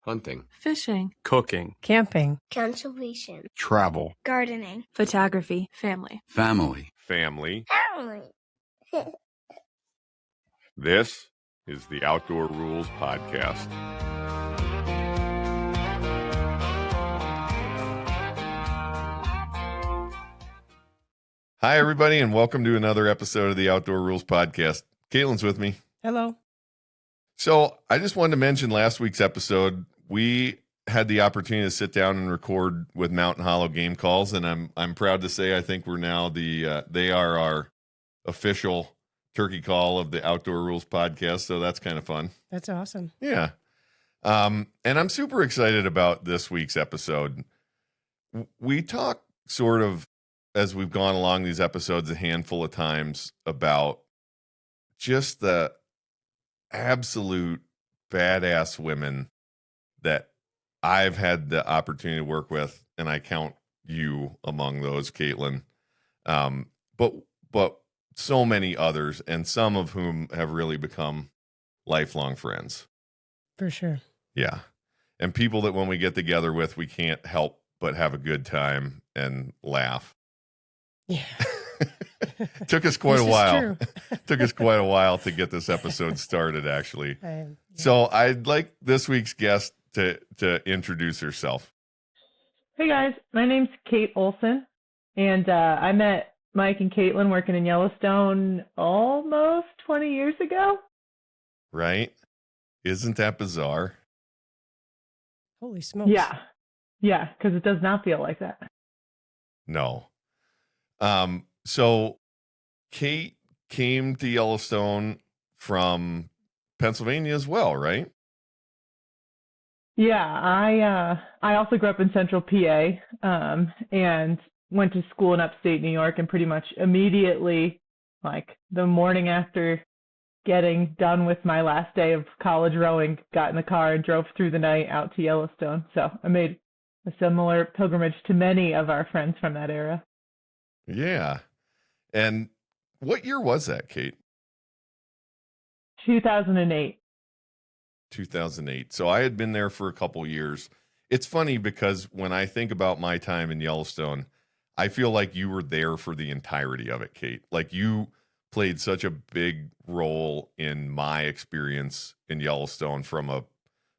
hunting, fishing, cooking, camping, conservation, travel, gardening, photography, family. family. Family. This is the Outdoor Rules Podcast. Hi, everybody, and welcome to another episode of the Outdoor Rules Podcast. Caitlin's with me. hello. So I just wanted to mention last week's episode, we had the opportunity to sit down and record with Mountain Hollow Game Calls, and I'm proud to say I think we're now they are our official turkey call of the Outdoor Rules Podcast, so that's kind of fun. That's awesome. Yeah. And I'm super excited about this week's episode. We talk sort of, as we've gone along these episodes a handful of times, about just the absolute badass women that I've had the opportunity to work with, and I count you among those, Caitlin. But so many others, and some of whom have really become lifelong friends. For sure. Yeah. And people that when we get together with, we can't help but have a good time and laugh. Yeah. Took us quite This a is while. true. Took us quite a while to get this episode started, actually. Yeah. So I'd like this week's guest to introduce herself. Hey guys, my name's Kate Olsen, and I met Mike and Caitlin working in Yellowstone almost 20 years ago. Right? Isn't that bizarre? Holy smokes. Yeah, because it does not feel like that. No. So Kate came to Yellowstone from Pennsylvania as well, right? Yeah, I also grew up in Central PA, and went to school in upstate New York, and pretty much immediately, like the morning after getting done with my last day of college rowing, got in the car and drove through the night out to Yellowstone. So I made a similar pilgrimage to many of our friends from that era. Yeah. And what year was that, Kate? 2008. 2008. So I had been there for a couple years. It's funny because when I think about my time in Yellowstone, I feel like you were there for the entirety of it, Kate. Like you played such a big role in my experience in Yellowstone from a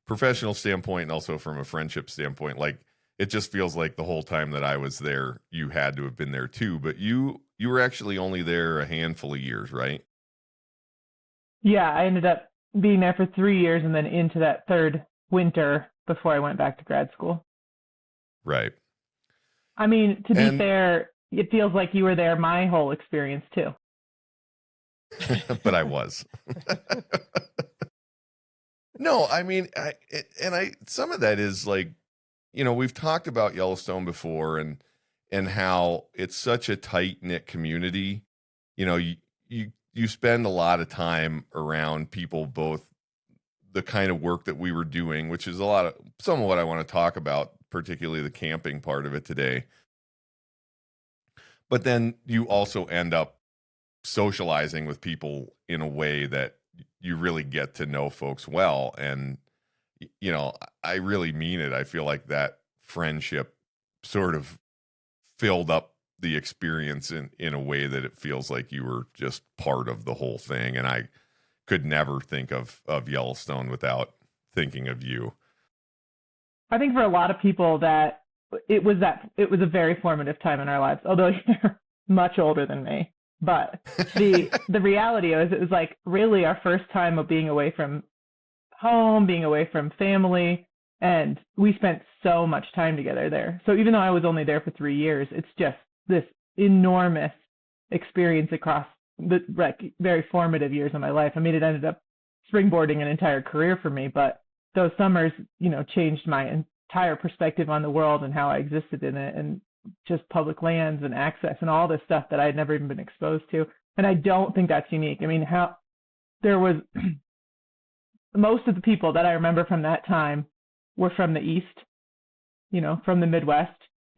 professional standpoint and also from a friendship standpoint. Like it just feels like the whole time that I was there, you had to have been there too. But you were actually only there a handful of years, right? Yeah, I ended up being there for 3 years and then into that third winter before I went back to grad school. Right. I mean, to be fair, it feels like you were there my whole experience too. But I was. No, I mean, some of that is like, you know, we've talked about Yellowstone before and how it's such a tight-knit community. You know, you spend a lot of time around people, both the kind of work that we were doing, which is some of what I want to talk about, particularly the camping part of it today. But then you also end up socializing with people in a way that you really get to know folks well. And, you know, I really mean it. I feel like that friendship sort of filled up the experience in a way that it feels like you were just part of the whole thing. And I could never think of Yellowstone without thinking of you. I think for a lot of people that it was a very formative time in our lives, although you're much older than me. But the reality is it was like really our first time of being away from home, being away from family, and we spent so much time together there. So even though I was only there for 3 years, it's just this enormous experience across the very formative years of my life. I mean, it ended up springboarding an entire career for me, but those summers, you know, changed my entire perspective on the world and how I existed in it, and just public lands and access and all this stuff that I had never even been exposed to. And I don't think that's unique. I mean, how there was most of the people that I remember from that time were from the East, you know, from the Midwest.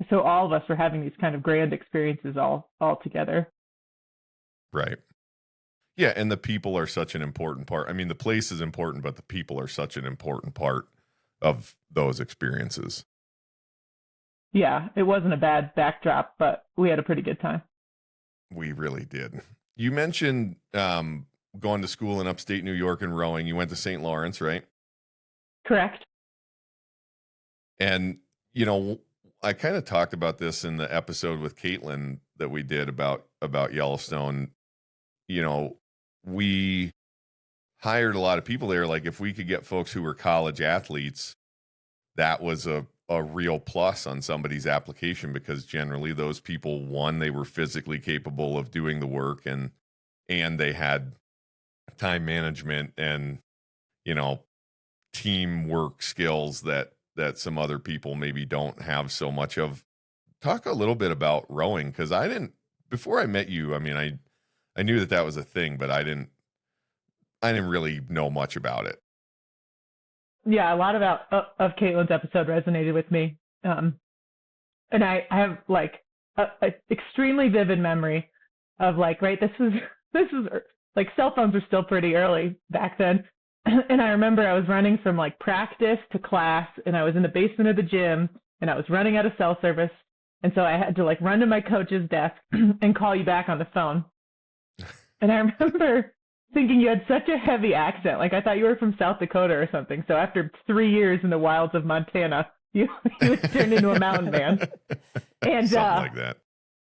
So all of us were having these kind of grand experiences all together. Right. Yeah, and the people are such an important part. I mean, the place is important, but the people are such an important part of those experiences. Yeah, it wasn't a bad backdrop, but we had a pretty good time. We really did. You mentioned going to school in upstate New York and rowing. You went to St. Lawrence, right? Correct. And, you know, I kind of talked about this in the episode with Caitlin that we did about Yellowstone. You know, we hired a lot of people there. Like if we could get folks who were college athletes, that was a real plus on somebody's application, because generally those people, one, they were physically capable of doing the work, and they had time management and, you know, teamwork skills that some other people maybe don't have so much of. Talk a little bit about rowing, because before I met you, I mean, I knew that was a thing, but I didn't really know much about it. Yeah, a lot of Caitlin's episode resonated with me. And I have like a extremely vivid memory of like, right, this was like cell phones were still pretty early back then. And I remember I was running from like practice to class, and I was in the basement of the gym, and I was running out of cell service. And so I had to like run to my coach's desk and call you back on the phone. And I remember thinking you had such a heavy accent. Like I thought you were from South Dakota or something. So after 3 years in the wilds of Montana, you turned into a mountain man. And something like that.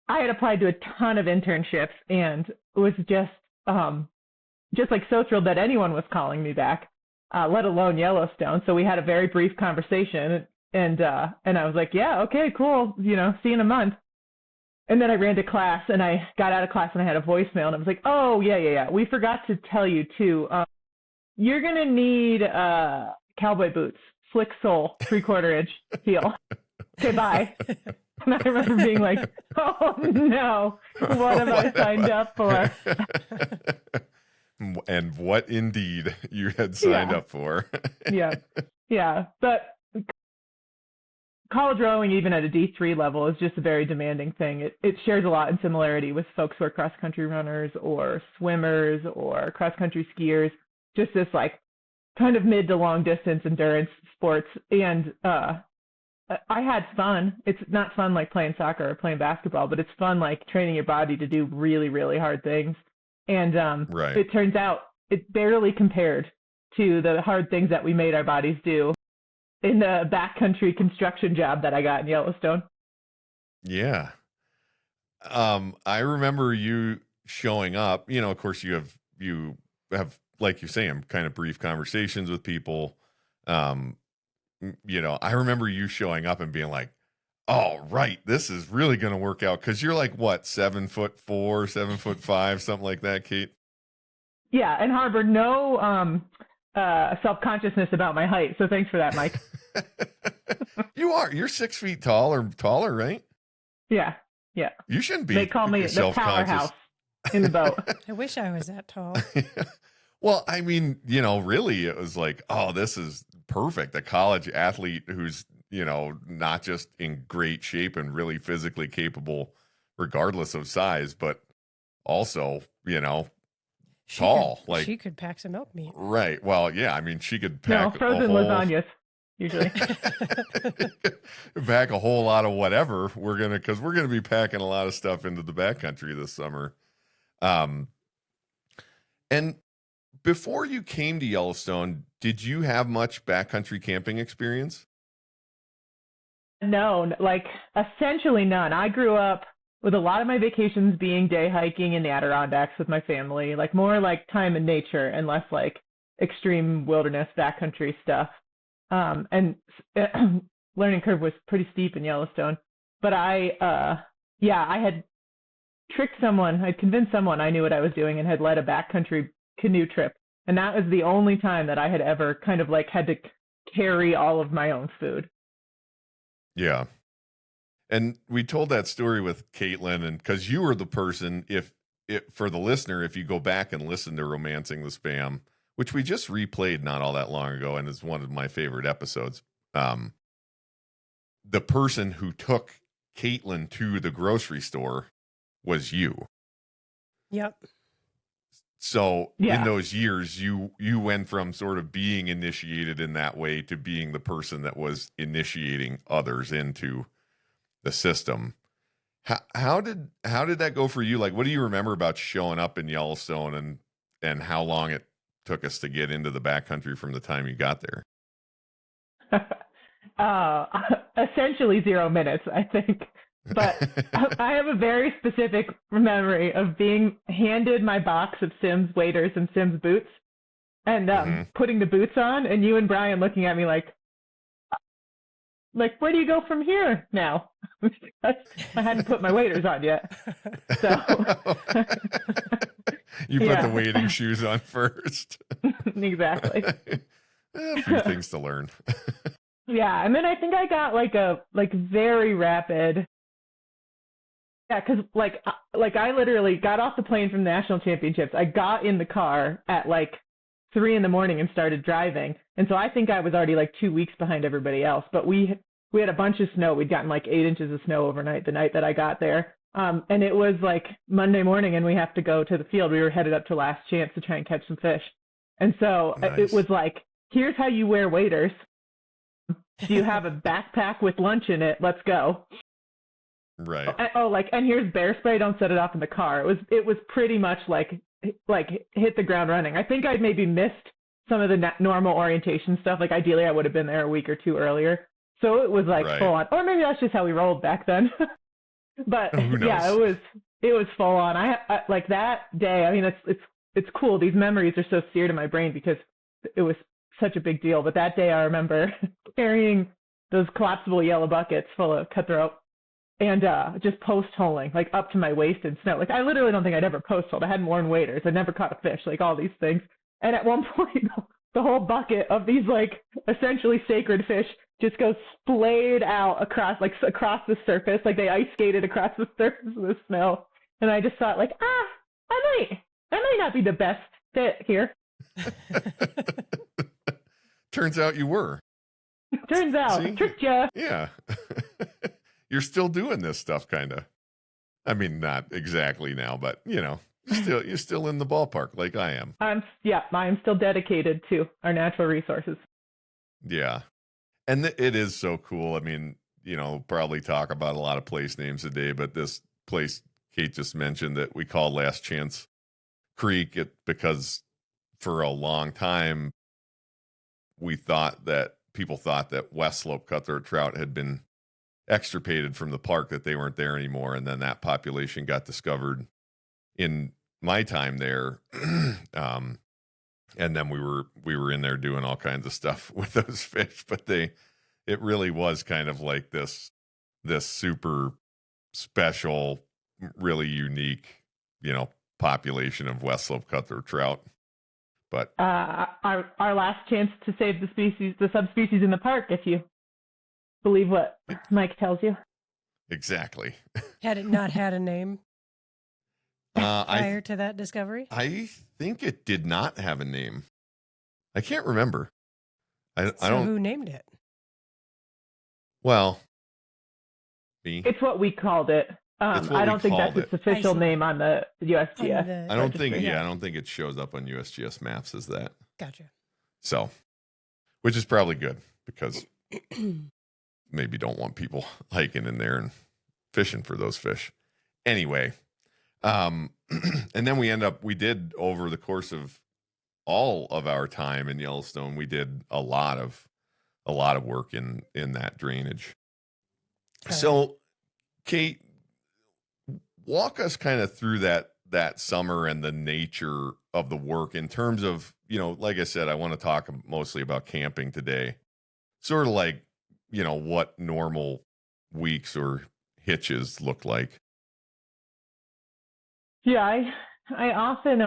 I had applied to a ton of internships and was just like so thrilled that anyone was calling me back, let alone Yellowstone. So we had a very brief conversation, and I was like, yeah, okay, cool. You know, see you in a month. And then I ran to class, and I got out of class, and I had a voicemail, and I was like, oh, yeah. We forgot to tell you, too. You're going to need cowboy boots, slick sole, 3/4 inch heel. Okay, bye. And I remember being like, oh, no, what have I signed up for? And what indeed you had signed up for. Yeah. But college rowing, even at a D3 level, is just a very demanding thing. It shares a lot in similarity with folks who are cross-country runners or swimmers or cross-country skiers, just this like kind of mid to long distance endurance sports. And I had fun. It's not fun like playing soccer or playing basketball, but it's fun like training your body to do really, really hard things. And right. It turns out it barely compared to the hard things that we made our bodies do in the backcountry construction job that I got in Yellowstone. Yeah. I remember you showing up, you know, of course you have, like you're saying, kind of brief conversations with people. You know, I remember you showing up and being like, oh, right, this is really going to work out. 'Cause you're like, what, 7'4", 7'5", something like that, Kate? Yeah. And harbored no, self-consciousness about my height. So thanks for that, Mike. You're 6 feet tall or taller, right? Yeah. You shouldn't be. They call me the powerhouse in the boat. I wish I was that tall. Well, I mean, you know, really it was like, oh, this is perfect. A college athlete who's, you know, not just in great shape and really physically capable regardless of size, but also, you know, tall. She could pack some elk meat. Right. Well, yeah, I mean, she could pack frozen lasagnas usually. Pack a whole lot of whatever because we're gonna be packing a lot of stuff into the backcountry this summer. And before you came to Yellowstone, did you have much backcountry camping experience? No, like essentially none. I grew up with a lot of my vacations being day hiking in the Adirondacks with my family, like more like time in nature and less like extreme wilderness backcountry stuff. And learning curve was pretty steep in Yellowstone. But I had tricked someone, I'd convinced someone I knew what I was doing and had led a backcountry canoe trip. And that was the only time that I had ever kind of like had to carry all of my own food. Yeah. And we told that story with Caitlin, and because you were the person, for the listener, if you go back and listen to Romancing the Spam, which we just replayed not all that long ago and is one of my favorite episodes, the person who took Caitlin to the grocery store was you. Yep. So Yeah. in those years, you went from sort of being initiated in that way to being the person that was initiating others into the system. How did that go for you? Like, what do you remember about showing up in Yellowstone and how long it took us to get into the backcountry from the time you got there? Essentially 0 minutes, I think. But I have a very specific memory of being handed my box of Simms waders and Simms boots and putting the boots on, and you and Brian looking at me like, where do you go from here now? I hadn't put my waders on yet. So you put the wading shoes on first. Exactly. A few things to learn. Yeah, and then I think I got a very rapid. Yeah, because I literally got off the plane from the national championships. I got in the car at 3 a.m. and started driving, and so I think I was already 2 weeks behind everybody else. But we had a bunch of snow. We'd gotten 8 inches of snow overnight the night that I got there. And it was Monday morning, and we have to go to the field. We were headed up to Last Chance to try and catch some fish, and so Nice. It was here's how you wear waders. Do you have a backpack with lunch in it? Let's go. Right. And here's bear spray. Don't set it off in the car. It was pretty much hit the ground running. I think I'd maybe missed some of the normal orientation stuff. Ideally, I would have been there a week or two earlier. So it was Right. full on. Or maybe that's just how we rolled back then. But Who knows? yeah, it was full on. I that day. I mean, it's cool. These memories are so seared in my brain because it was such a big deal. But that day, I remember carrying those collapsible yellow buckets full of cutthroat and just post holing up to my waist in snow. I literally don't think I'd ever post holed. I hadn't worn waders. I'd never caught a fish. All these things. And at one point, the whole bucket of these essentially sacred fish just goes splayed out across the surface. They ice skated across the surface of the snow. And I just thought I might not be the best fit here. Turns out you were. Turns out, See? tricked ya. Yeah. You're still doing this stuff, kind of. I mean, not exactly now, but you're still in the ballpark like I am. I'm still dedicated to our natural resources. Yeah. And it is so cool. I mean, probably talk about a lot of place names today, but this place Kate just mentioned that we call Last Chance Creek, because for a long time, people thought that West Slope cutthroat trout had been extirpated from the park, that they weren't there anymore. And then that population got discovered in my time there. And then we were in there doing all kinds of stuff with those fish, but it really was kind of this super special, really unique, population of West Slope cutthroat trout. But our last chance to save the subspecies in the park, if you believe what Mike tells you. Exactly. Had it not had a name prior to that discovery? I think it did not have a name. I can't remember. I don't. Who named it? Well, me. It's what we called it. I don't think that's its official name on the USGS. I don't think. Yeah, I don't think it shows up on USGS maps as that. Gotcha. So, which is probably good because maybe don't want people hiking in there and fishing for those fish. Anyway, and then we did over the course of all of our time in Yellowstone, we did a lot of work in that drainage. Okay. So, Kate, walk us kind of through that summer and the nature of the work in terms of, like I said, I want to talk mostly about camping today. Sort of what normal weeks or hitches look like. Yeah, I often.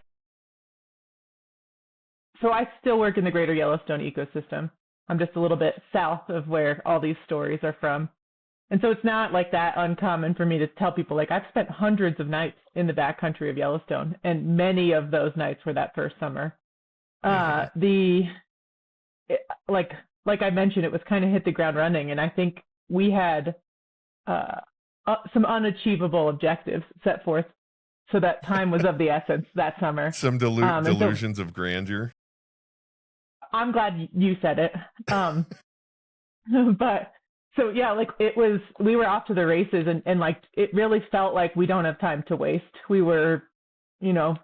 So I still work in the greater Yellowstone ecosystem. I'm just a little bit south of where all these stories are from. And so it's not that uncommon for me to tell people, I've spent hundreds of nights in the backcountry of Yellowstone, and many of those nights were that first summer. Like I mentioned, it was kind of hit the ground running, and I think we had some unachievable objectives set forth So that time was of the essence that summer. Some delusions of grandeur. I'm glad you said it. But so yeah, like we were off to the races, and like it really felt like we don't have time to waste. We were,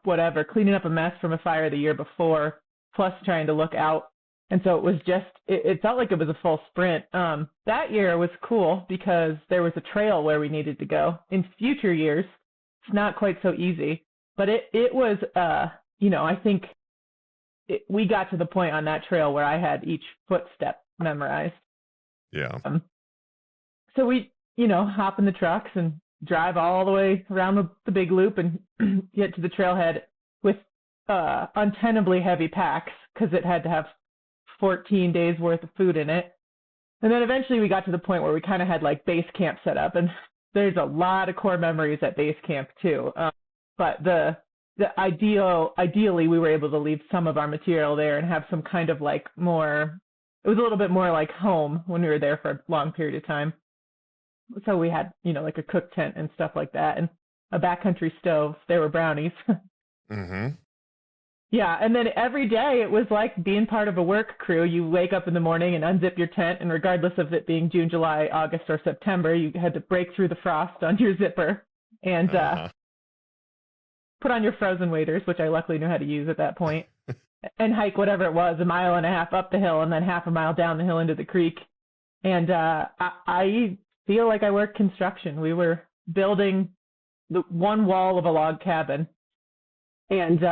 whatever, cleaning up a mess from a fire the year before, plus trying to look out. And so it was just, it felt like it was a full sprint. That year was cool because there was a trail where we needed to go. In future years, it's not quite so easy, but it was, I think we got to the point on that trail where I had each footstep memorized. Yeah. So we, hop in the trucks and drive all the way around the big loop and get to the trailhead with untenably heavy packs because it had to have 14 days worth of food in it. And then eventually we got to the point where we kind of had like base camp set up, and there's a lot of core memories at base camp too. But ideally we were able to leave some of our material there and have some kind of like more, it was a little bit more like home when we were there for a long period of time. So we had, like a cook tent and stuff like that, and a backcountry stove. There were brownies. Mm-hmm. Yeah, and then every day it was like being part of a work crew. You wake up in the morning and unzip your tent, and regardless of it being June, July, August, or September, you had to break through the frost on your zipper and put on your frozen waders, which I luckily knew how to use at that point, and hike whatever it was, 1.5 miles up the hill and then 0.5 mile down the hill into the creek. And I feel like I worked construction. We were building the one wall of a log cabin, and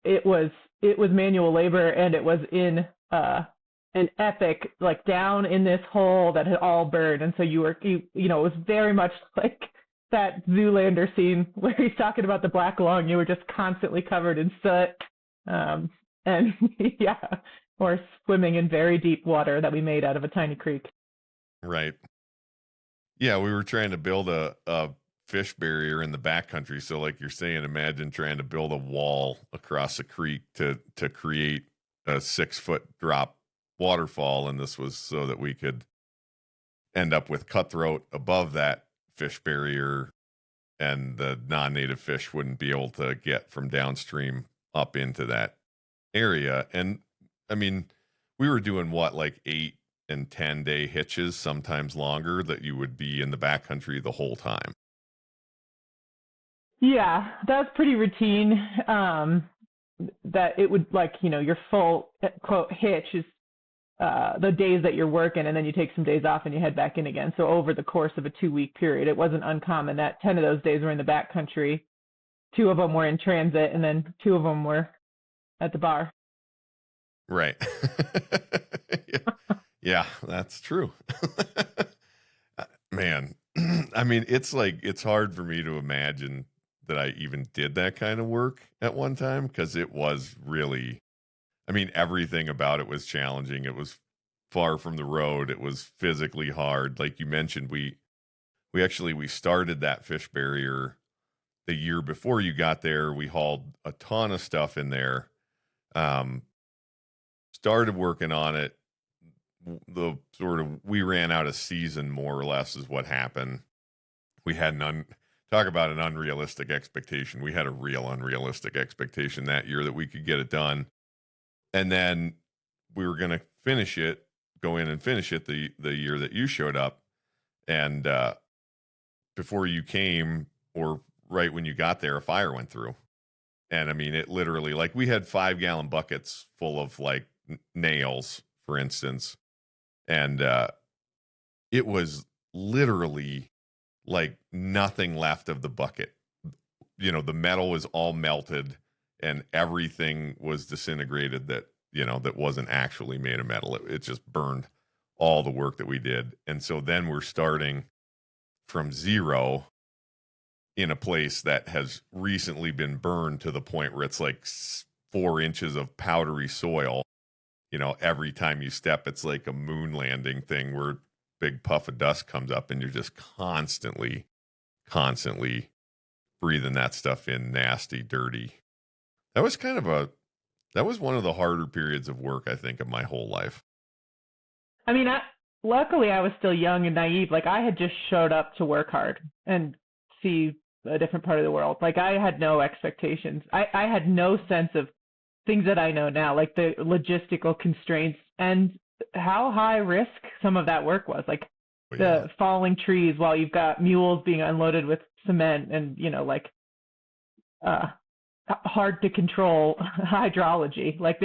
it was manual labor, and it was in an epic, like down in this hole that had all burned. And so it was very much like that Zoolander scene where he's talking about the black lung. You were just constantly covered in soot, and yeah, or swimming in very deep water that we made out of a tiny creek. Right. Yeah, we were trying to build a fish barrier in the backcountry. So like you're saying, imagine trying to build a wall across a creek to create a 6-foot drop waterfall. And this was so that we could end up with cutthroat above that fish barrier, and the non-native fish wouldn't be able to get from downstream up into that area. And I mean, we were doing what, like 8 and 10 day hitches, sometimes longer, that you would be in the backcountry the whole time. Yeah, that's pretty routine. That it would, like, your full quote hitch is the days that you're working, and then you take some days off and you head back in again. So over the course of a 2-week period, it wasn't uncommon that 10 of those days were in the backcountry, 2 of them were in transit, and then 2 of them were at the bar. Right. Yeah, that's true. Man, I mean, it's hard for me to imagine that I even did that kind of work at one time, because it was really, I mean, everything about it was challenging. It was far from the road. It was physically hard. Like you mentioned, we started that fish barrier the year before you got there. We hauled a ton of stuff in there. Started working on it. We ran out of season, more or less, is what happened. We had talk about an unrealistic expectation. We had a real unrealistic expectation that year that we could get it done. And then we were going to go in and finish it the year that you showed up. And before you came, or right when you got there, a fire went through. And I mean, it literally, like, we had 5-gallon buckets full of like nails, for instance. And it was literally like nothing left of the bucket. The metal was all melted, and everything was disintegrated that wasn't actually made of metal. It just burned all the work that we did. And so then we're starting from zero in a place that has recently been burned to the point where it's like 4 inches of powdery soil. Every time you step, it's like a moon landing thing where a big puff of dust comes up, and you're just constantly breathing that stuff in, nasty, dirty. That was one of the harder periods of work, I think, of my whole life. I mean, luckily I was still young and naive. Like, I had just showed up to work hard and see a different part of the world. Like I had no expectations. I had no sense of things that I know now, like the logistical constraints and how high risk some of that work was. Like the falling trees while you've got mules being unloaded with cement and, like hard to control hydrology. Like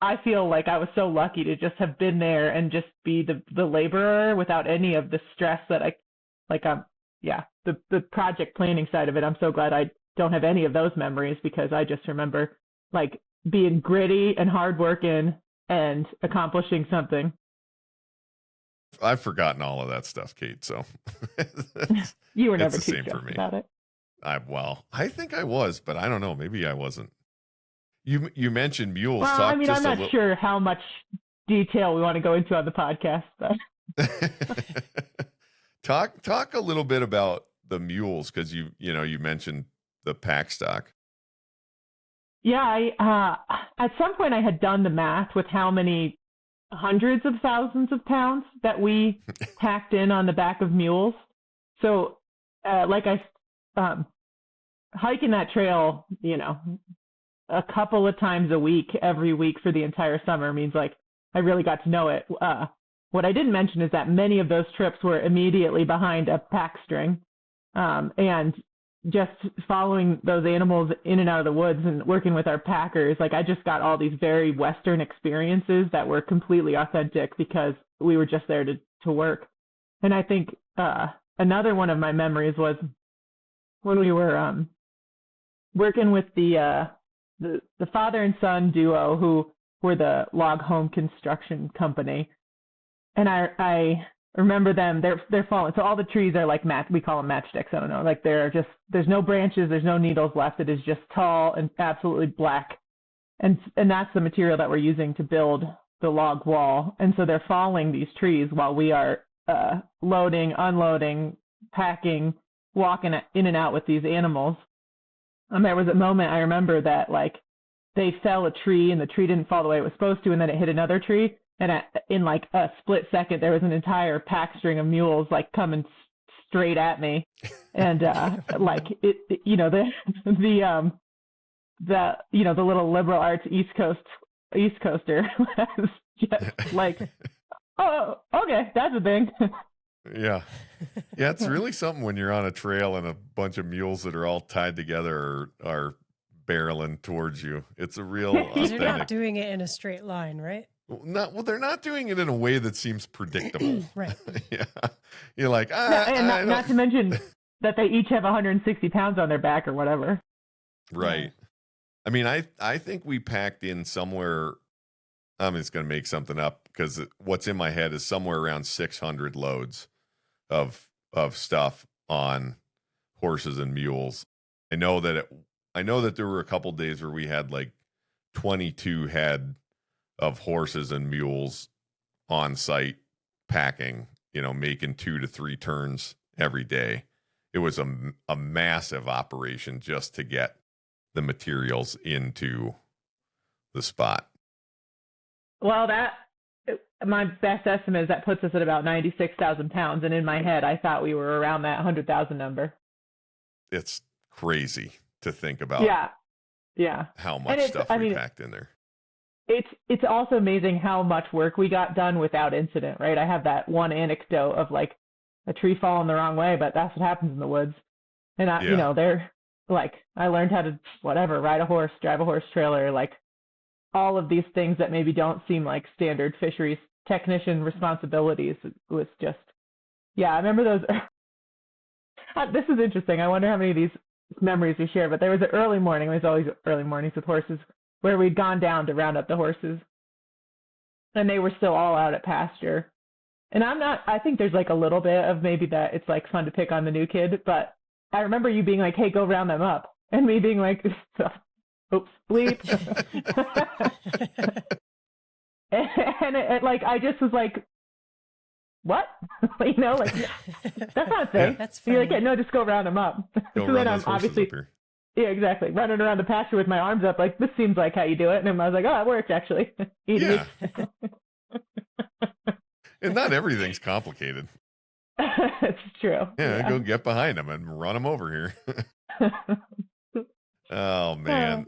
I feel like I was so lucky to just have been there and just be the laborer without any of the stress that the project planning side of it. I'm so glad I don't have any of those memories, because I just remember like being gritty and hardworking and accomplishing something. I've forgotten all of that stuff, Kate. So you were never too stressed about it. I think I was, but I don't know. Maybe I wasn't. You mentioned mules. Well, I'm not sure how much detail we want to go into on the podcast, but talk a little bit about the mules, because you mentioned the pack stock. Yeah, at some point I had done the math with how many hundreds of thousands of pounds that we packed in on the back of mules. So, hiking that trail, a couple of times a week, every week for the entire summer means like I really got to know it. What I didn't mention is that many of those trips were immediately behind a pack string, and just following those animals in and out of the woods and working with our packers. Like I just got all these very Western experiences that were completely authentic because we were just there to work. And I think another one of my memories was when we were working with the father and son duo who were the log home construction company. And I remember them, they're falling. So all the trees are like we call them matchsticks. I don't know. Like there's no branches, there's no needles left. It is just tall and absolutely black. And that's the material that we're using to build the log wall. And so they're falling these trees while we are loading, unloading, packing, walking in and out with these animals. And there was a moment I remember that like they fell a tree and the tree didn't fall the way it was supposed to, and then it hit another tree. And in like a split second, there was an entire pack string of mules like coming straight at me, and like it, the little liberal arts East Coaster was just like, oh, okay, that's a thing. Yeah, it's really something when you're on a trail and a bunch of mules that are all tied together are barreling towards you. It's a real They're not doing it in a straight line, right? They're not doing it in a way that seems predictable. Right. Yeah. You're like, not to mention that they each have 160 pounds on their back or whatever. Right. Yeah. I mean, I think we packed in somewhere, I'm just going to make something up because what's in my head is somewhere around 600 loads of stuff on horses and mules. I know that there were a couple days where we had like 22 head of horses and mules on site packing, making 2 to 3 turns every day. It was a massive operation just to get the materials into the spot. Well, my best estimate is that puts us at about 96,000 pounds. And in my head, I thought we were around that 100,000 number. It's crazy to think about. Yeah. How much stuff we packed in there. It's also amazing how much work we got done without incident, right? I have that one anecdote of like a tree falling the wrong way, but that's what happens in the woods. And they're like, I learned how to ride a horse, drive a horse trailer, like all of these things that maybe don't seem like standard fisheries technician responsibilities. It was just, I remember those. This is interesting. I wonder how many of these memories we share, but there was an early morning. There's always early mornings with horses where we'd gone down to round up the horses and they were still all out at pasture. And I think there's like a little bit of maybe that it's like fun to pick on the new kid, but I remember you being like, hey, go round them up. And me being like, oops, bleep. and I just was like, what? Like, that's not a thing. That's funny. You're like, no, just go round them up. Go so then I'm obviously, yeah, exactly. Running around the pasture with my arms up, like, this seems like how you do it. And I was like, oh, it worked, actually. Yeah. And not everything's complicated. It's true. Yeah, go get behind them and run them over here. Oh man.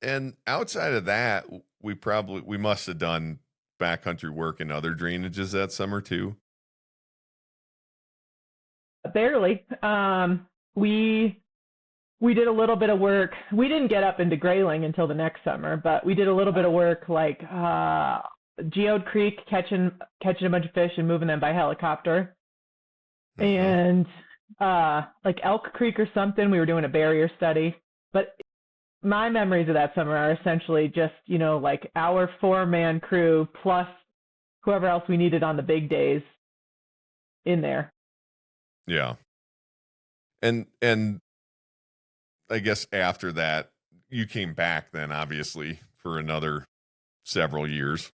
And outside of that, we must have done backcountry work in other drainages that summer too. Barely. We did a little bit of work. We didn't get up into grayling until the next summer, but we did a little bit of work like Geode Creek, catching a bunch of fish and moving them by helicopter. And like Elk Creek or something, we were doing a barrier study. But my memories of that summer are essentially just, like our 4-man crew plus whoever else we needed on the big days in there. Yeah. And I guess after that, you came back then, obviously, for another several years.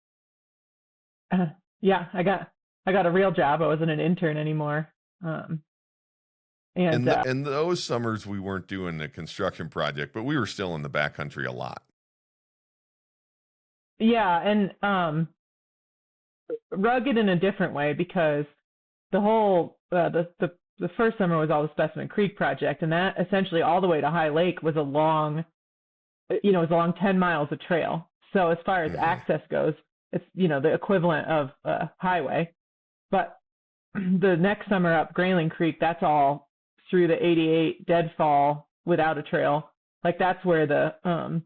Yeah, I got a real job. I wasn't an intern anymore. And those summers we weren't doing the construction project, but we were still in the backcountry a lot. Yeah, and rugged in a different way because the whole the first summer was all the Specimen Creek project, and that essentially all the way to High Lake was a long 10 miles of trail. So as far as access goes, it's the equivalent of a highway. But the next summer up Grayling Creek, that's all through the 88 deadfall without a trail. Like that's where the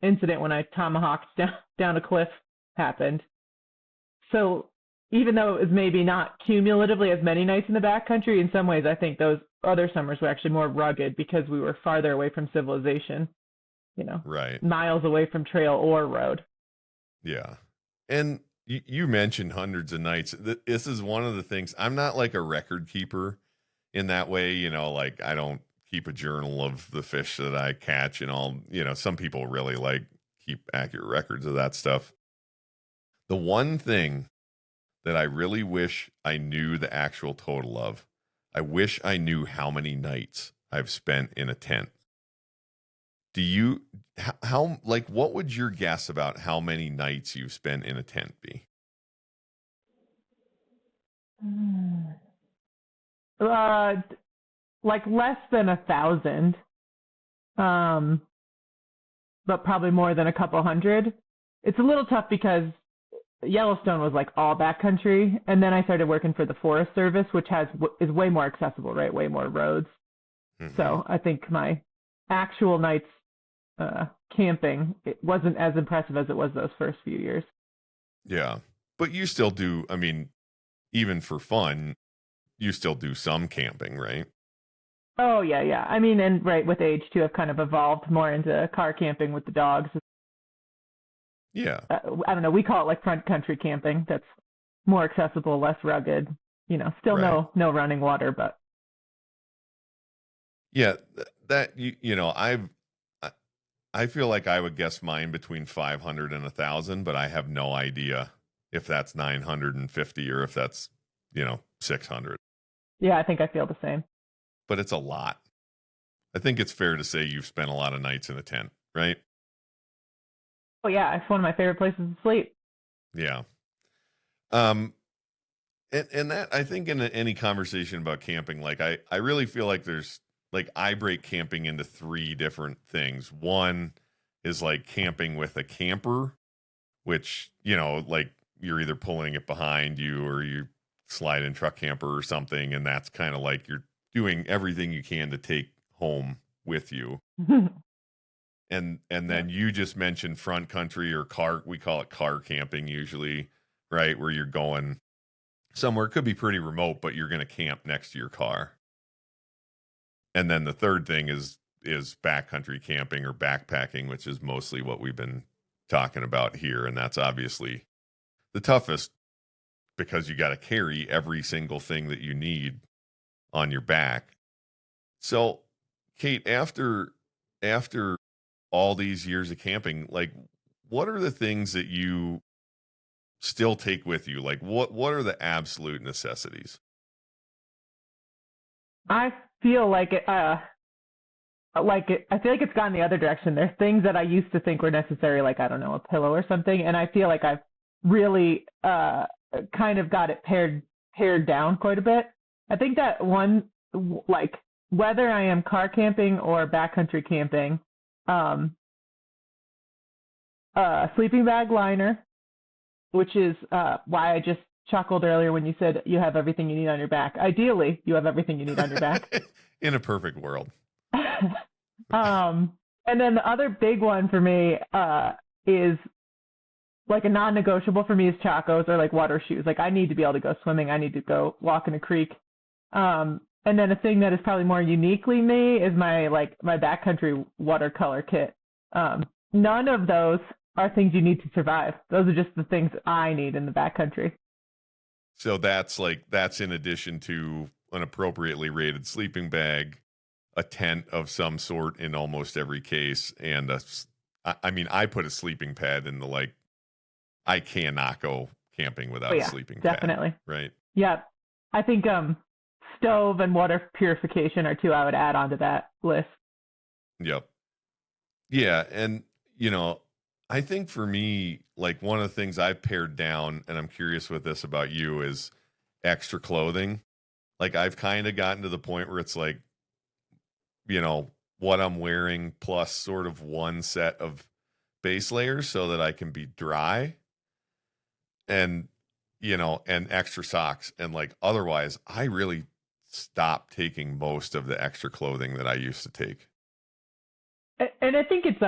incident when I tomahawked down a cliff happened. So even though it was maybe not cumulatively as many nights in the backcountry, in some ways I think those other summers were actually more rugged because we were farther away from civilization, right, miles away from trail or road. Yeah. And you mentioned hundreds of nights. This is one of the things. I'm not like a record keeper in that way, like I don't keep a journal of the fish that I catch and all, some people really like keep accurate records of that stuff. The one thing that I really wish I knew the actual total of, I wish I knew how many nights I've spent in a tent. What would your guess about how many nights you've spent in a tent be? Like less than 1,000, but probably more than a couple hundred. It's a little tough because Yellowstone was like all backcountry, and then I started working for the Forest Service, which is way more accessible, right? Way more roads. Mm-hmm. So I think my actual nights camping, it wasn't as impressive as it was those first few years. Yeah, but you still do. I mean, even for fun, you still do some camping, right? Oh yeah. I mean, and right with age too, I've kind of evolved more into car camping with the dogs. Yeah. I don't know. We call it like front country camping. That's more accessible, less rugged. Still right. no running water, but. Yeah, that I feel like I would guess mine between 500 and 1,000, but I have no idea if that's 950 or if that's 600. Yeah, I think I feel the same. But it's a lot. I think it's fair to say you've spent a lot of nights in a tent, right? Oh yeah, it's one of my favorite places to sleep. Yeah. And that, I think in any conversation about camping, like I really feel like there's like I break camping into 3 different things. One is like camping with a camper, which, like you're either pulling it behind you or you slide in truck camper or something. And that's kind of like you're doing everything you can to take home with you. And then you just mentioned front country or car, we call it car camping usually, right? Where you're going somewhere, it could be pretty remote, but you're going to camp next to your car. And then the third thing is backcountry camping or backpacking, which is mostly what we've been talking about here. And that's obviously the toughest because you got to carry every single thing that you need on your back. So, Kate, after all these years of camping, like what are the things that you still take with you? Like what are the absolute necessities? I feel like I feel like it's gone the other direction. There's things that I used to think were necessary, like, I don't know, a pillow or something. And I feel like I've really kind of got it pared pared down quite a bit. I think that one, like whether I am car camping or backcountry camping, sleeping bag liner, which is why I just chuckled earlier when you said you have everything you need on your back. Ideally, you have everything you need on your back. In a perfect world. And then the other big one for me is like a non-negotiable for me is chacos or like water shoes. Like I need to be able to go swimming. I need to go walk in a creek. And then a thing that is probably more uniquely me is my backcountry watercolor kit. None of those are things you need to survive. Those are just the things I need in the backcountry. So that's in addition to an appropriately rated sleeping bag, a tent of some sort in almost every case, and I put a sleeping pad in the I cannot go camping without a sleeping pad. Definitely. Right. Yeah. I think stove and water purification are two I would add onto that list. Yep. Yeah, and I think for me, like one of the things I've pared down, and I'm curious with this about you, is extra clothing. Like I've kind of gotten to the point where it's like, what I'm wearing plus sort of one set of base layers so that I can be dry and, and extra socks. And like, otherwise I really stopped taking most of the extra clothing that I used to take. And I think it's,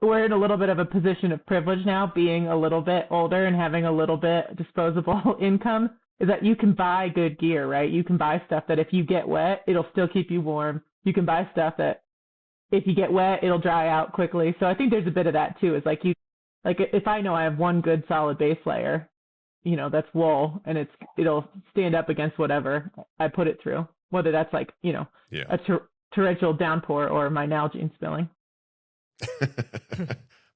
we're in a little bit of a position of privilege now, being a little bit older and having a little bit disposable income, is that you can buy good gear, right? You can buy stuff that if you get wet, it'll still keep you warm. You can buy stuff that if you get wet, it'll dry out quickly. So I think there's a bit of that too. It's like if I know I have one good solid base layer, that's wool, and it'll stand up against whatever I put it through, whether that's a torrential downpour or my Nalgene spilling.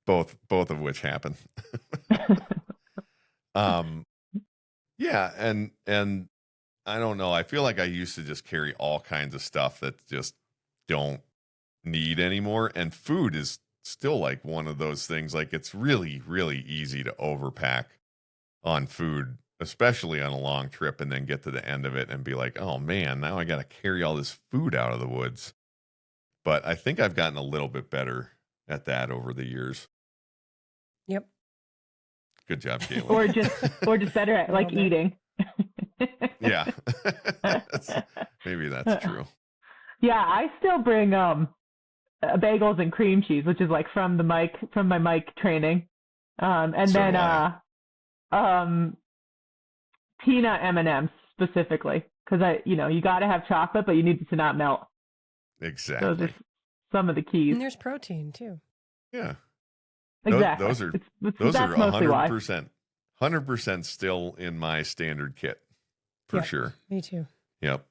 both of which happen. Yeah, and I don't know. I feel like I used to just carry all kinds of stuff that just don't need anymore. And food is still like one of those things. Like it's really, really easy to overpack on food, especially on a long trip, and then get to the end of it and be like, oh man, now I got to carry all this food out of the woods. But I think I've gotten a little bit better at that over the years. Yep. Good job, Caitlin. or just better at eating. Yeah. Maybe that's true. Yeah, I still bring bagels and cream cheese, which is like from my mic training. And So then peanut M&Ms specifically, because you got to have chocolate, but you need it to not melt. Exactly. Those are some of the keys. And there's protein too. Yeah. Exactly. Those are that's mostly 100% still in my standard kit for sure. Me too. Yep.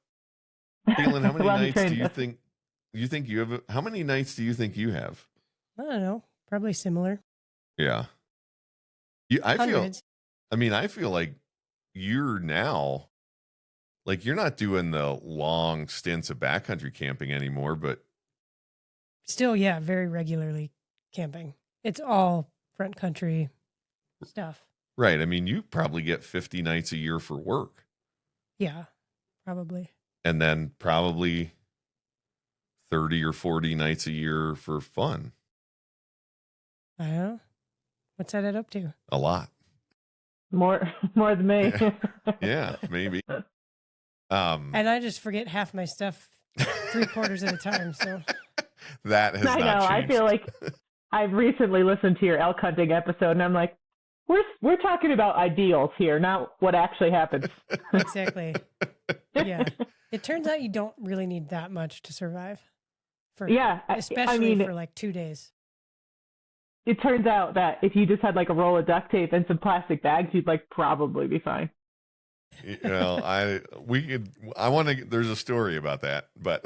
Caitlin, how many nights do you think you have? How many nights do you think you have? I don't know. Probably similar. Yeah. I feel like you're now, like you're not doing the long stints of backcountry camping anymore, but still, yeah, very regularly camping. It's all front country stuff. Right. I mean, you probably get 50 nights a year for work. Yeah, probably. And then probably 30 or 40 nights a year for fun. I don't know. What's that add up to? A lot. More than me. Yeah, maybe. And I just forget half my stuff 3/4 at a time. So that has not changed. I feel like I've recently listened to your elk hunting episode, and I'm like, we're talking about ideals here, not what actually happens. Exactly. Yeah. It turns out you don't really need that much to survive. Especially for like 2 days. It turns out that if you just had like a roll of duct tape and some plastic bags, you'd probably be fine. Well, there's a story about that, but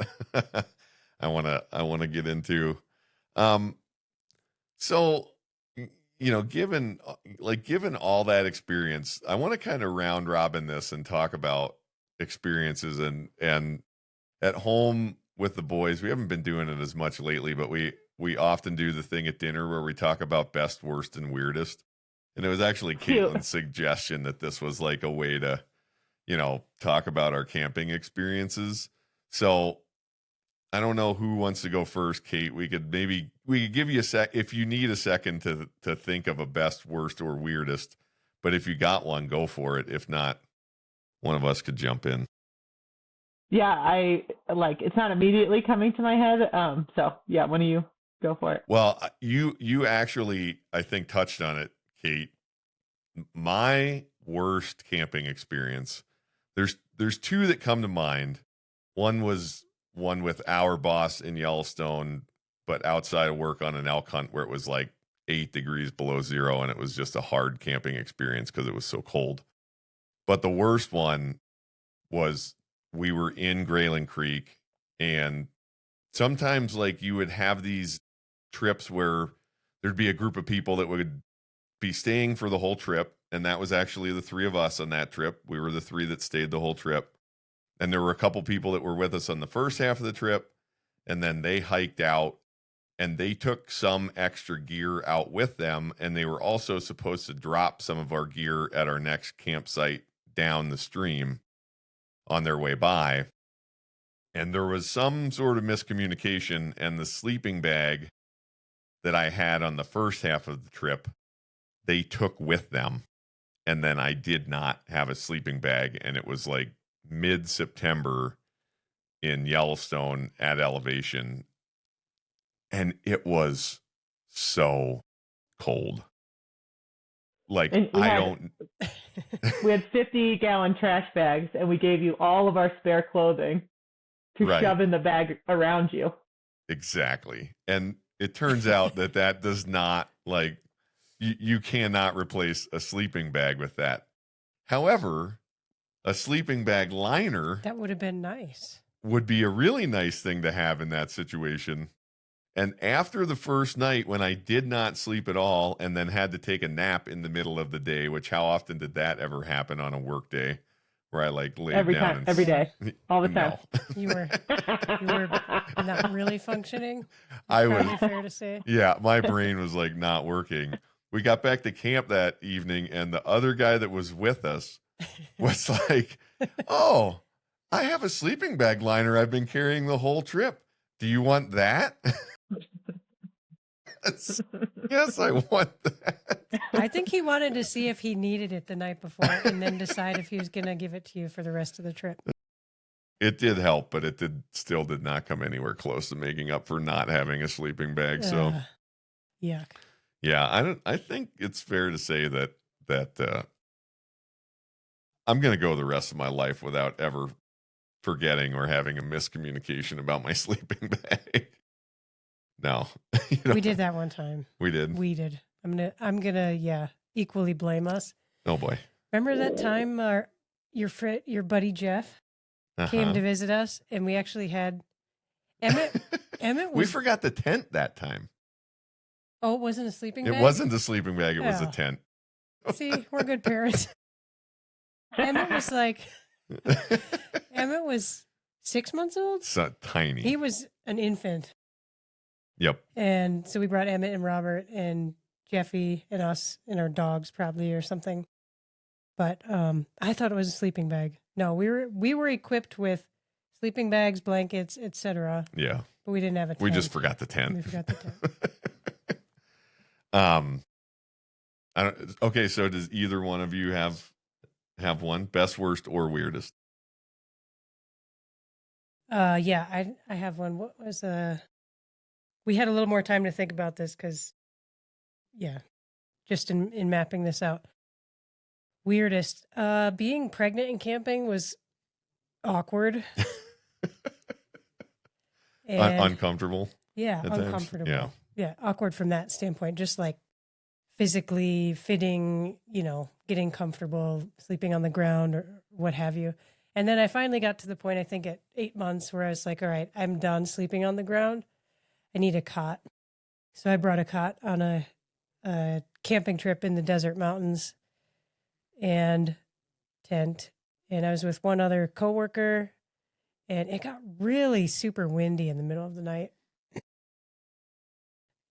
I want to get into, so, given all that experience, I want to kind of round robin this and talk about experiences and at home with the boys. We haven't been doing it as much lately, but we often do the thing at dinner where we talk about best, worst, and weirdest. And it was actually Caitlin's suggestion that this was like a way to, talk about our camping experiences. So I don't know who wants to go first, Kate. We could give you a sec if you need a second to think of a best, worst, or weirdest. But if you got one, go for it. If not, one of us could jump in. Yeah, it's not immediately coming to my head. So yeah, when do you go for it? Well, you actually, I think, touched on it, Kate. My worst camping experience. There's two that come to mind. One was one with our boss in Yellowstone, but outside of work on an elk hunt where it was like 8 degrees below zero, and it was just a hard camping experience because it was so cold. But the worst one was we were in Grayling Creek, and sometimes like you would have these trips where there'd be a group of people that would be staying for the whole trip. And that was actually the three of us on that trip. We were the three that stayed the whole trip. And there were a couple people that were with us on the first half of the trip. And then they hiked out and they took some extra gear out with them. And they were also supposed to drop some of our gear at our next campsite down the stream on their way by. And there was some sort of miscommunication, and the sleeping bag that I had on the first half of the trip, they took with them. And then I did not have a sleeping bag. And it was like mid-September in Yellowstone at elevation. And it was so cold. Like, we had 50-gallon trash bags, and we gave you all of our spare clothing to shove in the bag around you. Exactly. And it turns out that does not, like, you cannot replace a sleeping bag with that. However, a sleeping bag liner, that would have been nice, would be a really nice thing to have in that situation. And after the first night when I did not sleep at all and then had to take a nap in the middle of the day, which how often did that ever happen on a work day where I like laid down? Every day, all the time. No. You were not really functioning. I was, fair to say. Yeah, my brain was like not working. We got back to camp that evening, and the other guy that was with us was like, "Oh, I have a sleeping bag liner I've been carrying the whole trip. Do you want that?" Yes, I want that. I think he wanted to see if he needed it the night before and then decide if he was going to give it to you for the rest of the trip. It did help, but it still did not come anywhere close to making up for not having a sleeping bag. So, yuck. Yeah, I think it's fair to say that I'm going to go the rest of my life without ever forgetting or having a miscommunication about my sleeping bag. No. We did that one time. We did. I'm gonna equally blame us. Oh boy. Remember that time your buddy Jeff came to visit us, and we actually had Emmett we forgot the tent that time. Oh, it wasn't a sleeping bag? It wasn't a sleeping bag, it was a tent. See, we're good parents. Emmett was 6 months old. So tiny. He was an infant. Yep. And so we brought Emmett and Robert and Jeffy and us and our dogs probably or something. But I thought it was a sleeping bag. No, we were equipped with sleeping bags, blankets, etc. Yeah. But we didn't have a tent. We just forgot the tent. We forgot the tent. Okay, so does either one of you have one? Best, worst, or weirdest? Yeah, I have one. What was we had a little more time to think about this because, just in mapping this out. Weirdest. Being pregnant and camping was awkward. And, uncomfortable. Yeah, uncomfortable. Yeah, awkward from that standpoint. Just like physically fitting, getting comfortable, sleeping on the ground or what have you. And then I finally got to the point, I think at 8 months, where I was like, all right, I'm done sleeping on the ground. I need a cot. So I brought a cot on a camping trip in the desert mountains and tent. And I was with one other coworker, and it got really super windy in the middle of the night.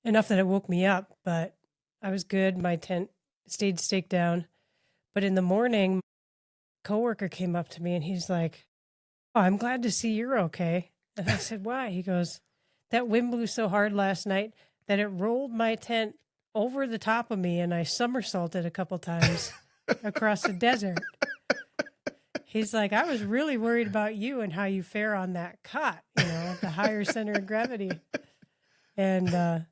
Enough that it woke me up, but I was good. My tent stayed staked down. But in the morning, coworker came up to me and he's like, "Oh, I'm glad to see you're okay." And I said, "Why?" He goes, "That wind blew so hard last night that it rolled my tent over the top of me and I somersaulted a couple times across the desert." He's like, "I was really worried about you and how you fare on that cot, the higher center of gravity." And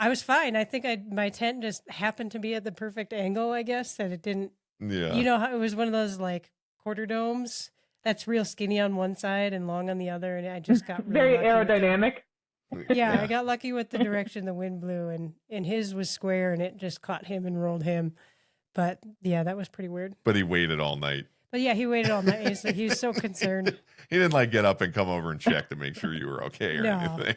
I was fine. I think my tent just happened to be at the perfect angle, I guess, that it didn't, Yeah. how it was one of those like quarter domes that's real skinny on one side and long on the other. And I just got really very aerodynamic. Yeah, I got lucky with the direction the wind blew, and his was square and it just caught him and rolled him. But yeah, that was pretty weird. But he waited all night. But yeah, he waited all night. He was so concerned. He didn't like get up and come over and check to make sure you were okay or anything.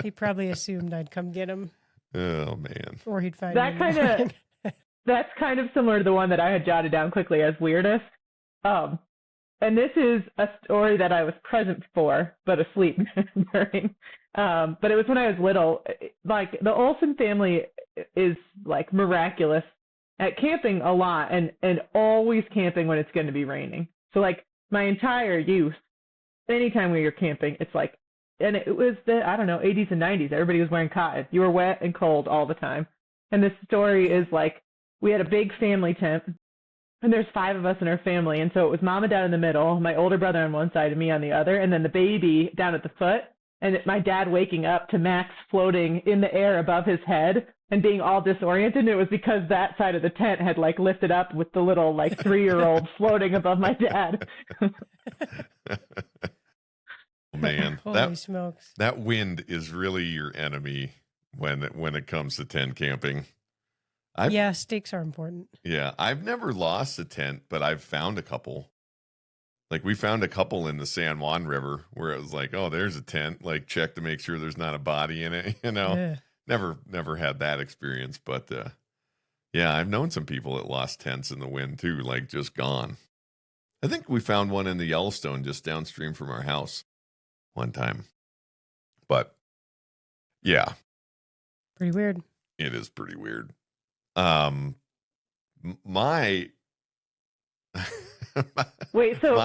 He probably assumed I'd come get him. Oh man. Or he'd find that me. That's kind of similar to the one that I had jotted down quickly as weirdest. And this is a story that I was present for, but asleep during. But it was when I was little. Like, the Olsen family is like miraculous at camping a lot and always camping when it's going to be raining. So like my entire youth, anytime we were camping, it's like, and it was the, I don't know, 80s and 90s. Everybody was wearing cotton. You were wet and cold all the time. And this story is like, we had a big family tent, and there's 5 of us in our family. And so it was mom and dad in the middle, my older brother on one side and me on the other, and then the baby down at the foot. And my dad waking up to Max floating in the air above his head and being all disoriented. And it was because that side of the tent had like lifted up with the little like 3-year-old floating above my dad. Man, Holy smokes. That wind is really your enemy when it comes to tent camping. Stakes are important. Yeah, I've never lost a tent, but I've found a couple. Like, we found a couple in the San Juan River where it was like, oh, there's a tent. Like, check to make sure there's not a body in it. Yeah. Never had that experience, but yeah, I've known some people that lost tents in the wind too, like just gone. I think we found one in the Yellowstone just downstream from our house one time. But yeah, Pretty weird. it is pretty weird. My Wait, so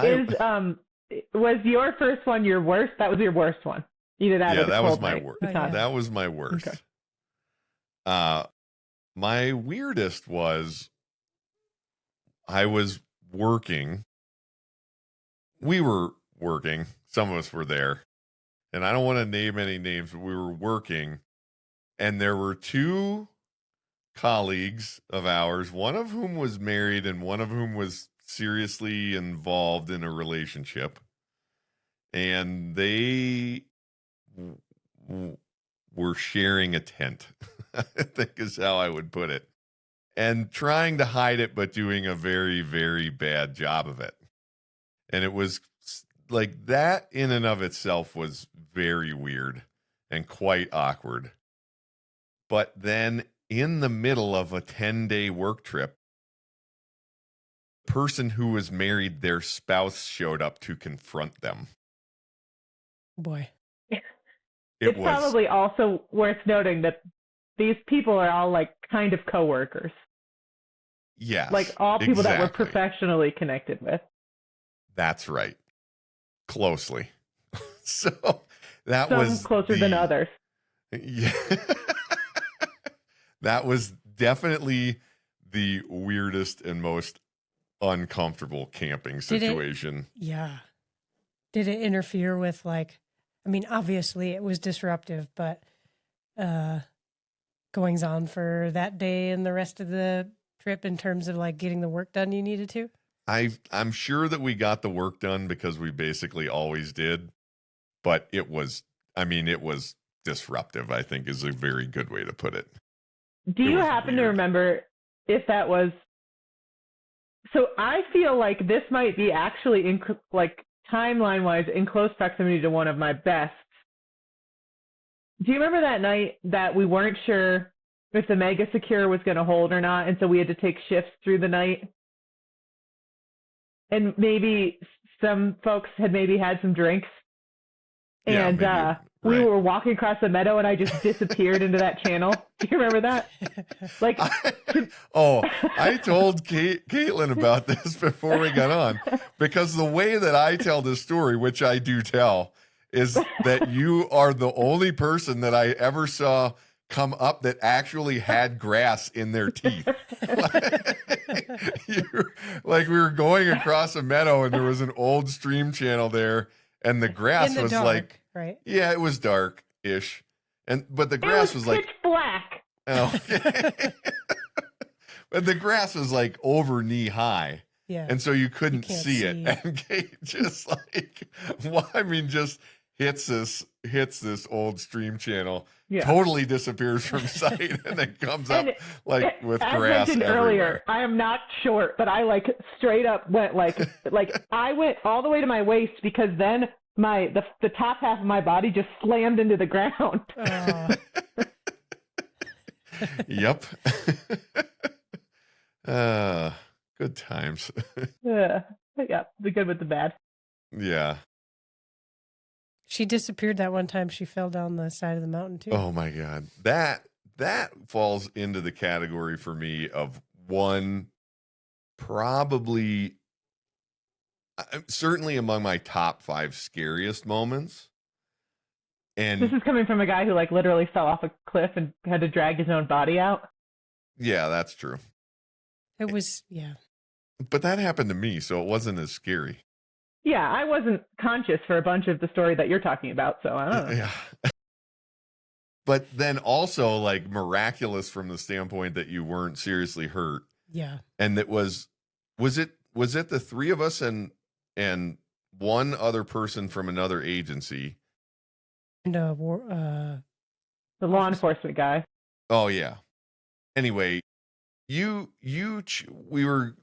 was your first one your worst? That was your worst one. Either that or the that cold was my night. worst. Oh, yeah. That was my worst. Okay. My weirdest was I was working. We were working. Some of us were there. And I don't want to name any names, but we were working. And there were 2 colleagues of ours, one of whom was married and one of whom was seriously involved in a relationship. And they were sharing a tent, I think is how I would put it. And trying to hide it, but doing a very, very bad job of it. And it was like that in and of itself was very weird and quite awkward. But then in the middle of a 10-day work trip, the person who was married, their spouse showed up to confront them. Boy. It's probably also worth noting that these people are all like kind of coworkers. Yes. Like all people that we're exactly. professionally connected with. That's right. Closely. So that Some was closer than others. Yeah. That was definitely the weirdest and most uncomfortable camping situation. Did it interfere with obviously it was disruptive, but goings on for that day and the rest of the trip in terms of like getting the work done you needed to? I'm sure that we got the work done because we basically always did, but it was disruptive, I think is a very good way to put it. Do you happen to remember if that was? So I feel like this might be actually timeline-wise in close proximity to one of my best. Do you remember that night that we weren't sure if the Mega Secure was going to hold or not, and so we had to take shifts through the night? And maybe some folks had maybe had some drinks. And we Right. were walking across the meadow and I just disappeared into that channel. Do you remember that? Like, I told Caitlin about this before we got on, because the way that I tell this story, which I do tell, is that you are the only person that I ever saw come up that actually had grass in their teeth. Like we were going across a meadow and there was an old stream channel there, and the grass was dark, like, right? Yeah, it was dark-ish. But the grass was like pitch black. Oh. But the grass was like over knee high. Yeah. And so you couldn't see it. see. And Kate just like, just hits this old stream channel, totally disappears from sight, and then comes up like with as grass mentioned everywhere. Earlier, I am not short, but I like straight up went like I went all the way to my waist, because then the top half of my body just slammed into the ground. Yep. Good times. Yeah, the good with the bad. Yeah. She disappeared that one time. She fell down the side of the mountain too. Oh my God. That falls into the category for me of one, probably certainly among my top 5 scariest moments. And this is coming from a guy who like literally fell off a cliff and had to drag his own body out. Yeah, that's true. It was, yeah. But that happened to me, so it wasn't as scary. Yeah, I wasn't conscious for a bunch of the story that you're talking about, so I don't know. Yeah. But then also like miraculous from the standpoint that you weren't seriously hurt. Yeah. And it was it the 3 of us and one other person from another agency? And the law enforcement guy. Oh yeah. Anyway, we were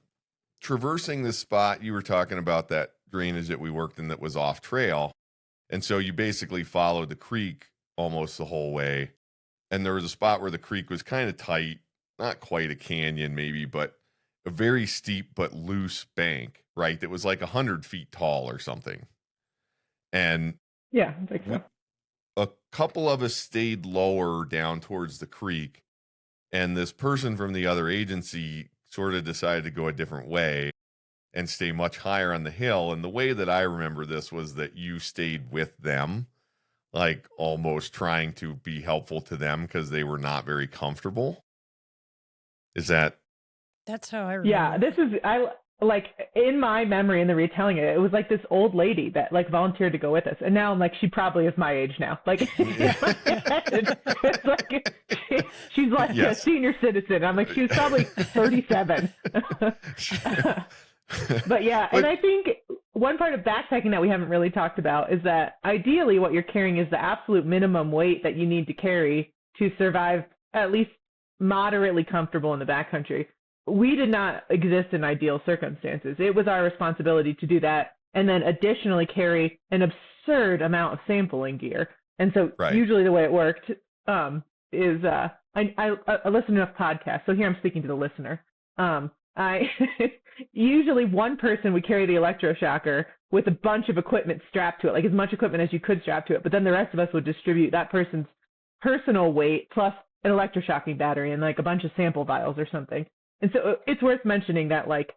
traversing this spot. You were talking about that drainage that we worked in that was off trail. And so you basically followed the creek almost the whole way. And there was a spot where the creek was kind of tight, not quite a canyon maybe, but a very steep but loose bank, right? That was like 100 feet tall or something. And yeah, I think so. A couple of us stayed lower down towards the creek, and this person from the other agency sort of decided to go a different way and stay much higher on the hill. And the way that I remember this was that you stayed with them, like almost trying to be helpful to them because they were not very comfortable. That's how I remember. Yeah, like in my memory in the retelling it was like this old lady that like volunteered to go with us, and now I'm like, she probably is my age now. Like it's like she's like a senior citizen. I'm like, she was probably 37. But yeah, and I think one part of backpacking that we haven't really talked about is that ideally what you're carrying is the absolute minimum weight that you need to carry to survive at least moderately comfortable in the backcountry. We did not exist in ideal circumstances. It was our responsibility to do that, and then additionally carry an absurd amount of sampling gear. And so usually the way it worked is I listen to enough podcasts, so here I'm speaking to the listener. I usually one person would carry the electroshocker with a bunch of equipment strapped to it, like as much equipment as you could strap to it, but then the rest of us would distribute that person's personal weight plus an electroshocking battery and like a bunch of sample vials or something. And so it's worth mentioning that like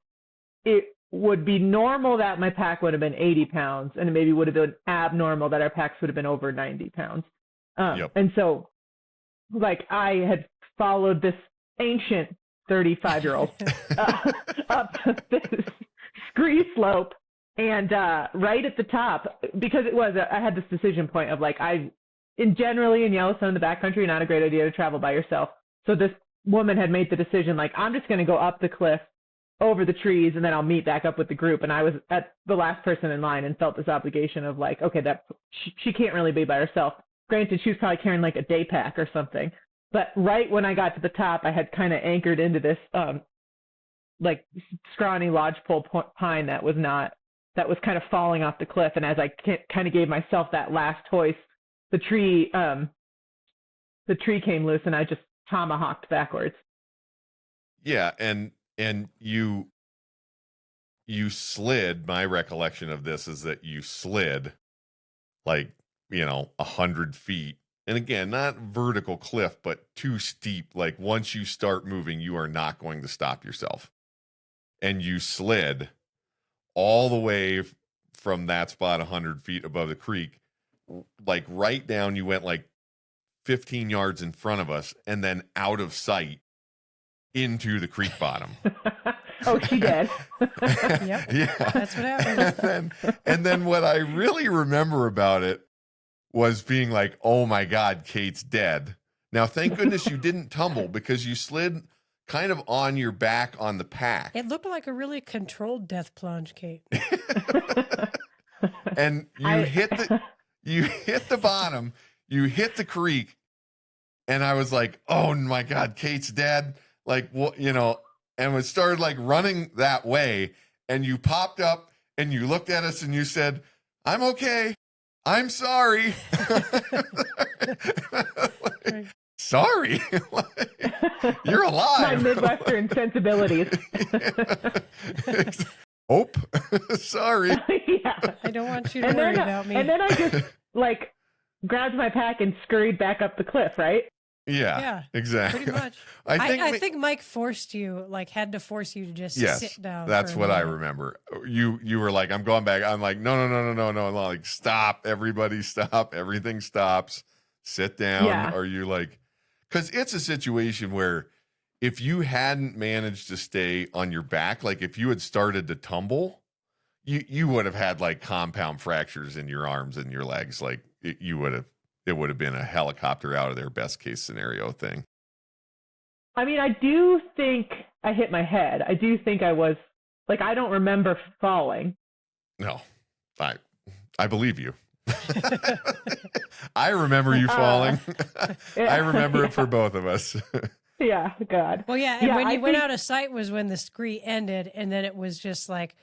it would be normal that my pack would have been 80 pounds, and it maybe would have been abnormal that our packs would have been over 90 pounds. And so like I had followed this ancient 35-year-old up this scree slope, and right at the top, because I had this decision point of like, generally in Yellowstone, the backcountry, not a great idea to travel by yourself. So this woman had made the decision, like, I'm just going to go up the cliff over the trees, and then I'll meet back up with the group. And I was at the last person in line and felt this obligation of like, okay, that she can't really be by herself. Granted, she was probably carrying like a day pack or something. But right when I got to the top, I had kind of anchored into this like scrawny lodgepole pine that was kind of falling off the cliff. And as I kind of gave myself that last hoist, the tree came loose, and I just tomahawked backwards. Yeah, and you slid. My recollection of this is that you slid like 100 feet. And again, not vertical cliff, but too steep. Like once you start moving, you are not going to stop yourself. And you slid all the way from that spot 100 feet above the creek, like right down. You went like 15 yards in front of us and then out of sight into the creek bottom. Oh, she did. Yep. Yeah. That's what happened. And then what I really remember about it was being like, oh my God, Kate's dead. Now, thank goodness you didn't tumble because you slid kind of on your back on the pack. It looked like a really controlled death plunge, Kate. And hit the bottom, you hit the creek, and I was like, oh my God, Kate's dead. Like, what, and it started like running that way, and you popped up and you looked at us and you said, I'm okay. I'm sorry. Like, sorry. You're alive. My Midwestern sensibilities. Oh, sorry. Yeah. I don't want you to worry about me. And then I just like grabbed my pack and scurried back up the cliff, right? Yeah, exactly. Pretty much. I think Mike had to force you to just sit down. That's what I remember. You were like, I'm going back. I'm like, no. I'm like, stop. Everybody stop. Everything stops. Sit down. Yeah. Are you like, because it's a situation where if you hadn't managed to stay on your back, like if you had started to tumble, you would have had like compound fractures in your arms and your legs. Like it would have been a helicopter out of their best case scenario thing. I mean, I do think I hit my head. I do think I was like, I don't remember falling. No, I believe you. I remember you falling. I remember it for both of us. Yeah, God. Well, yeah, and when you went out of sight was when the scree ended, and then it was just like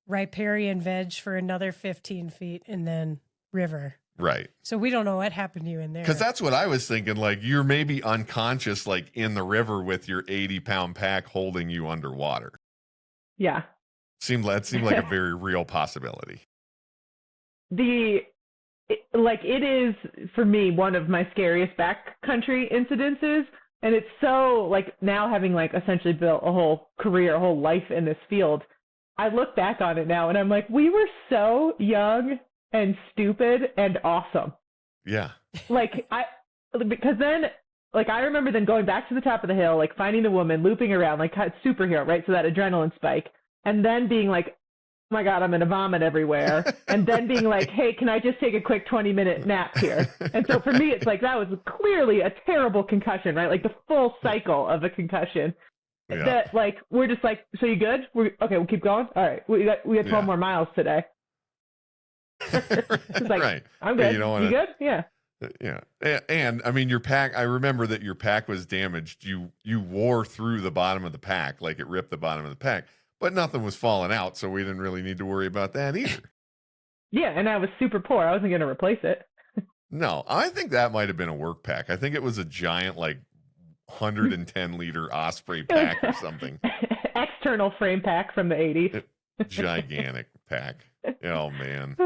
riparian veg for another 15 feet, and then river. Right. So we don't know what happened to you in there. Because that's what I was thinking. Like you're maybe unconscious, like in the river with your 80-pound pack holding you underwater. Yeah. That seemed like a very real possibility. It is for me one of my scariest backcountry incidences, and it's so like now having like essentially built a whole career, a whole life in this field. I look back on it now and I'm like, we were so young and stupid and awesome. Yeah. Because then I remember then going back to the top of the hill, like finding the woman, looping around, like superhero, right? So that adrenaline spike, and then being like, oh my God, I'm going to vomit everywhere. And then being like, hey, can I just take a quick 20-minute nap here? And so for me, it's like, that was clearly a terrible concussion, right? Like the full cycle of a concussion. Yeah. That like, we're just like, so you good? Okay, we'll keep going. All right. We got 12 more miles today. It's like, right. I'm good. You good? Yeah. Yeah. And I mean, your pack, I remember that your pack was damaged. You wore through the bottom of the pack, like it ripped the bottom of the pack, but nothing was falling out. So we didn't really need to worry about that either. Yeah. And I was super poor. I wasn't going to replace it. No, I think that might've been a work pack. I think it was a giant, like 110 liter Osprey pack or something. External frame pack from the 80s. Gigantic pack. Oh man.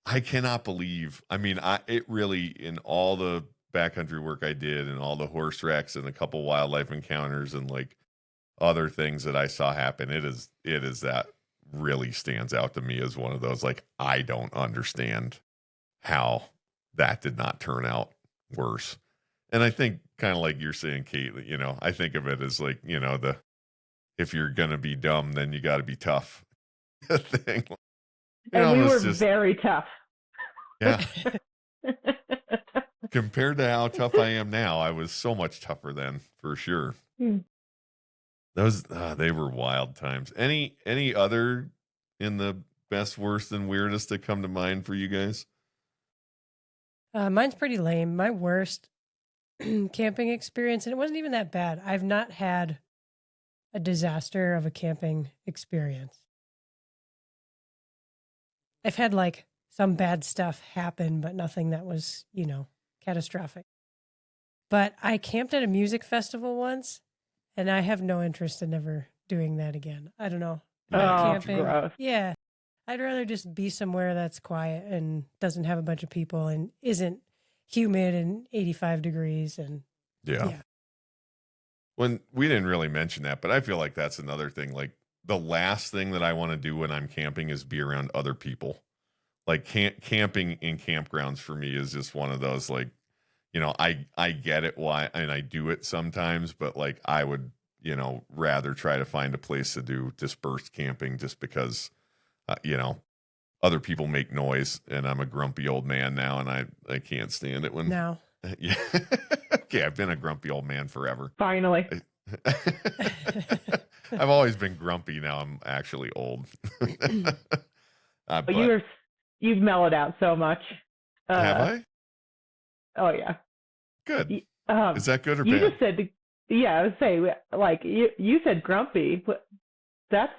I cannot believe. I mean, it really, in all the backcountry work I did and all the horse wrecks and a couple wildlife encounters and like other things that I saw happen, it is that really stands out to me as one of those, like, I don't understand how that did not turn out worse. And I think kind of like you're saying, Kate, I think of it as like, if you're going to be dumb, then you got to be tough thing. And we were very tough. Yeah. Compared to how tough I am now, I was so much tougher then, for sure. Those they were wild times. Any other in the best, worst, and weirdest that come to mind for you guys? Mine's pretty lame. My worst camping experience, and it wasn't even that bad. I've not had a disaster of a camping experience. I've had like some bad stuff happen, but nothing that was, catastrophic. But I camped at a music festival once, and I have no interest in ever doing that again. I don't know. Oh, camping. gross. Yeah. I'd rather just be somewhere that's quiet and doesn't have a bunch of people and isn't humid and 85 degrees. And Yeah. When we didn't really mention that, but I feel like that's another thing. Like the last thing that I want to do when I'm camping is be around other people. Like camping in campgrounds for me is just one of those, like, I get it why, and I do it sometimes, but like I would, rather try to find a place to do dispersed camping just because, other people make noise and I'm a grumpy old man now and I can't stand it when. now. Yeah. Okay, I've been a grumpy old man forever. Finally. I've always been grumpy. Now I'm actually old. But you've mellowed out so much. Have I? Oh yeah. Good. Is that good or bad? You just said, I would say, like you said grumpy. That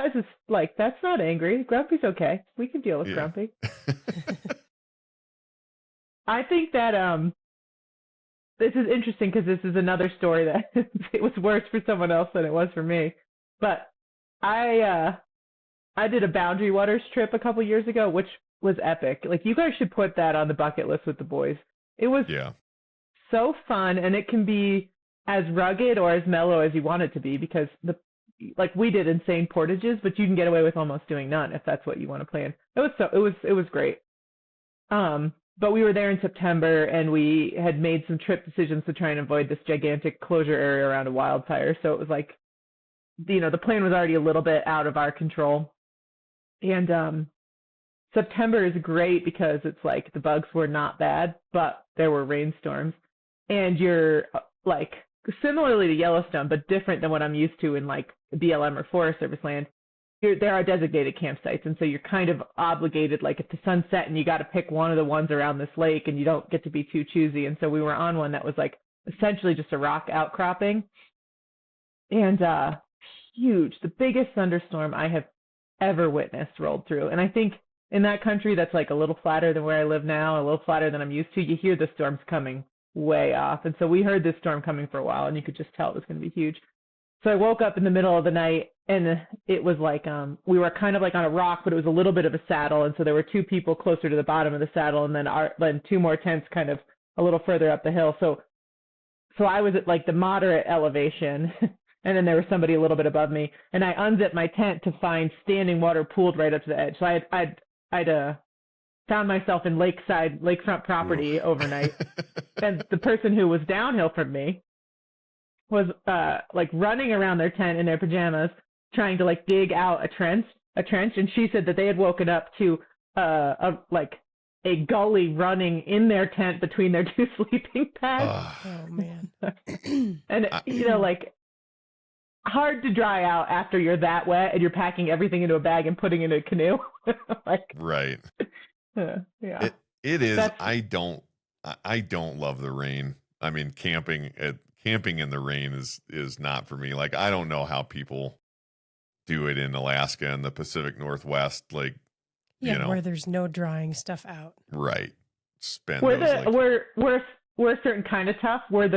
is just, like, that's not angry. Grumpy's okay. We can deal with grumpy. I think that this is interesting because this is another story that it was worse for someone else than it was for me. But I did a Boundary Waters trip a couple years ago, which was epic. Like, you guys should put that on the bucket list with the boys. It was so fun, and it can be as rugged or as mellow as you want it to be because we did insane portages, but you can get away with almost doing none if that's what you want to plan. It was great. But we were there in September, and we had made some trip decisions to try and avoid this gigantic closure area around a wildfire. So it was like, the plan was already a little bit out of our control. And September is great because it's like the bugs were not bad, but there were rainstorms. And you're like, similarly to Yellowstone, but different than what I'm used to in like BLM or Forest Service land, there are designated campsites, and so you're kind of obligated, like, if the sun's set and you got to pick one of the ones around this lake, and you don't get to be too choosy. And so we were on one that was like essentially just a rock outcropping, and huge, the biggest thunderstorm I have ever witnessed rolled through. And I think in that country that's like a little flatter than where I live now, a little flatter than I'm used to, you hear the storms coming way off. And so we heard this storm coming for a while, and you could just tell it was going to be huge. So I woke up in the middle of the night, and it was like we were kind of like on a rock, but it was a little bit of a saddle. And so there were two people closer to the bottom of the saddle, and then two more tents kind of a little further up the hill. So I was at like the moderate elevation, and then there was somebody a little bit above me. And I unzipped my tent to find standing water pooled right up to the edge. So I'd found myself in lakefront property overnight. And the person who was downhill from me was like running around their tent in their pajamas, trying to like dig out a trench. And she said that they had woken up to a gully running in their tent between their two sleeping pads. Oh man. And like, hard to dry out after you're that wet and you're packing everything into a bag and putting it in a canoe. Like, right. Yeah. It is. I don't love the rain. I mean, camping in the rain is not for me. Like, I don't know how people do it in Alaska and the Pacific Northwest. Like, where there's no drying stuff out. Right. We're a certain kind of tough. We're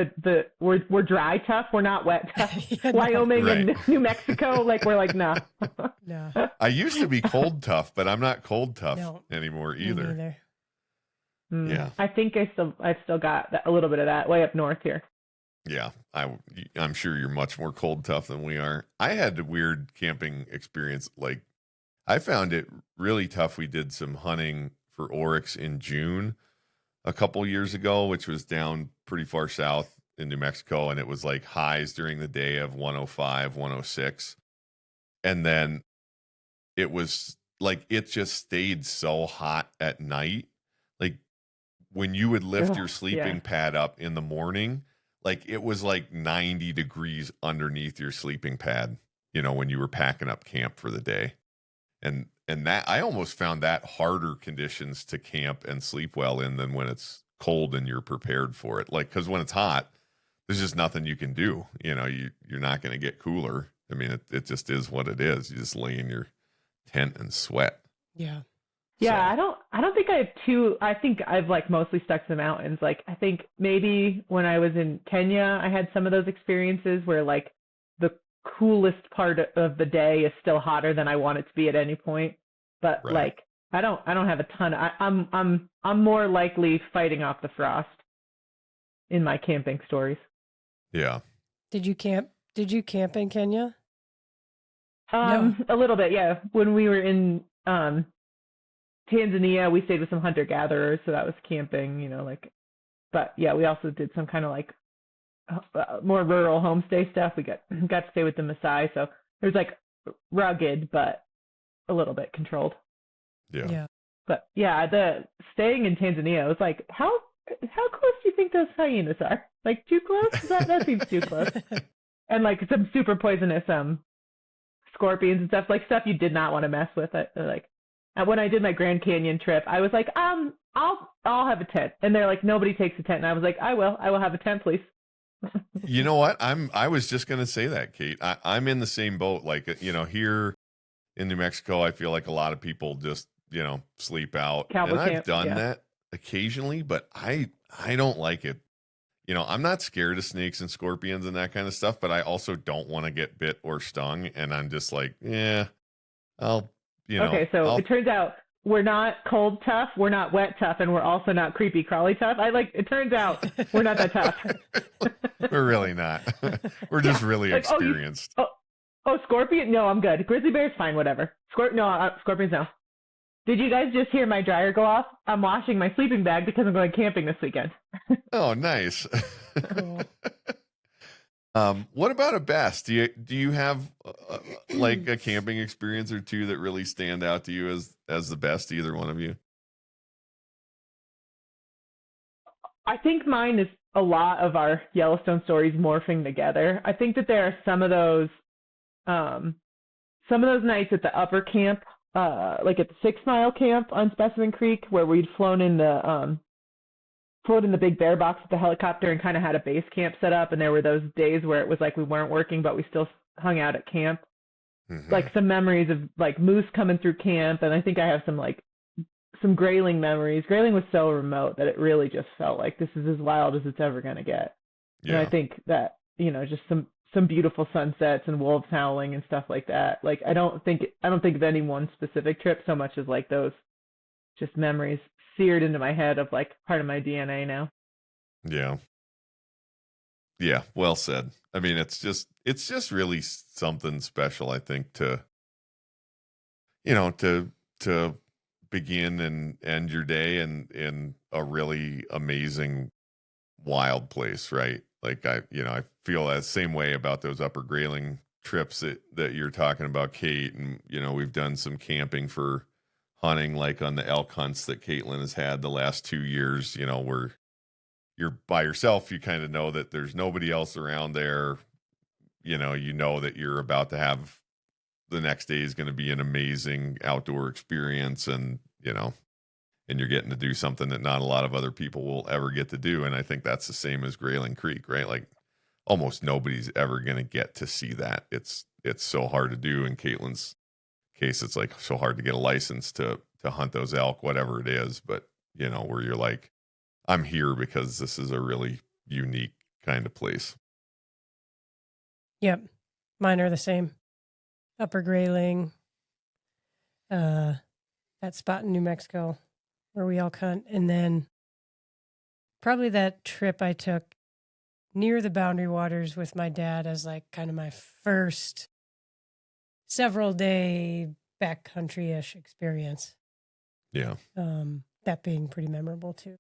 dry tough. We're not wet tough. Wyoming and New Mexico, like, we're like, no. No. I used to be cold tough, but I'm not cold tough anymore either. Yeah. I think I've still got a little bit of that way up north here. Yeah, I'm sure you're much more cold tough than we are. I had a weird camping experience. Like, I found it really tough. We did some hunting for oryx in June a couple years ago, which was down pretty far south in New Mexico, and it was like highs during the day of 105, 106. And then it was like, it just stayed so hot at night. Like, when you would lift your sleeping pad up in the morning, like, it was like 90 degrees underneath your sleeping pad, when you were packing up camp for the day. And that, I almost found that harder conditions to camp and sleep well in than when it's cold and you're prepared for it. Like, because when it's hot, there's just nothing you can do. You're not going to get cooler. I mean, it just is what it is. You just lay in your tent and sweat. Yeah. Yeah, so. I don't think I have two. I think I've like mostly stuck to the mountains. Like, I think maybe when I was in Kenya, I had some of those experiences where like the coolest part of the day is still hotter than I want it to be at any point. but Right. like I don't have a ton. I'm more likely fighting off the frost in my camping stories. Yeah. Did you camp in Kenya? No. A little bit, yeah. When we were in Tanzania, we stayed with some hunter gatherers, so that was camping, you know, like. But yeah, we also did some kind of like more rural homestay stuff. We got to stay with the Maasai, so it was like rugged, but a little bit controlled. Yeah. But yeah, the staying in Tanzania was like, how close do you think those hyenas are? Like too close? That seems too close. And like some super poisonous scorpions and stuff, like stuff you did not want to mess with. Like when I did my Grand Canyon trip, I was like, I'll have a tent, and they're like, nobody takes a tent, and I was like, I will have a tent, please. You know what? I was just gonna say that, Kate. I'm in the same boat. Like, you know, here in New Mexico, I feel like a lot of people just, you know, sleep out, Cowboy and I've camp, done yeah. that occasionally, but I don't like it. You know, I'm not scared of snakes and scorpions and that kind of stuff, but I also don't want to get bit or stung, and I'm just like, yeah, Okay, so it turns out we're not cold tough, we're not wet tough, and we're also not creepy crawly tough. It turns out we're not that tough. We're really not. We're just really experienced. Oh, scorpion? No, I'm good. Grizzly bear's fine, whatever. Scorpions, no. Did you guys just hear my dryer go off? I'm washing my sleeping bag because I'm going camping this weekend. Oh, nice. Cool. What about a best? Do you have like a camping experience or two that really stand out to you as the best? Either one of you? I think mine is a lot of our Yellowstone stories morphing together. I think that there are some of those nights at the upper camp, like at the 6 Mile camp on Specimen Creek, where we'd flown in the big bear box with the helicopter and kind of had a base camp set up. And there were those days where it was like we weren't working, but we still hung out at camp. Mm-hmm. Like some memories of like moose coming through camp. And I think I have some grayling memories. Grayling was so remote that it really just felt like this is as wild as it's ever going to get. Yeah. And I think that, you know, just some beautiful sunsets and wolves howling and stuff like that. Like I don't think of any one specific trip so much as like those just memories seared into my head of like part of my DNA now. Yeah. Yeah. Well said. I mean, it's just really something special, I think, to begin and end your day in a really amazing wild place, right? Like I feel that same way about those upper Grayling trips that you're talking about, Kate. And, you know, we've done some camping for hunting, like on the elk hunts that Caitlin has had the last 2 years, you know, where you're by yourself, you kind of know that there's nobody else around there. You know that you're about to have the next day is going to be an amazing outdoor experience, and, you know, and you're getting to do something that not a lot of other people will ever get to do. And I think that's the same as Grayling Creek, right? Like almost nobody's ever going to get to see that. It's so hard to do. In Caitlin's case, it's like so hard to get a license to hunt those elk, whatever it is. But, you know, where you're like, I'm here because this is a really unique kind of place. Yep. Mine are the same. Upper Grayling, that spot in New Mexico where we elk hunt. And then probably that trip I took near the Boundary Waters with my dad as like kind of my first several day backcountry-ish experience. Yeah. That being pretty memorable too.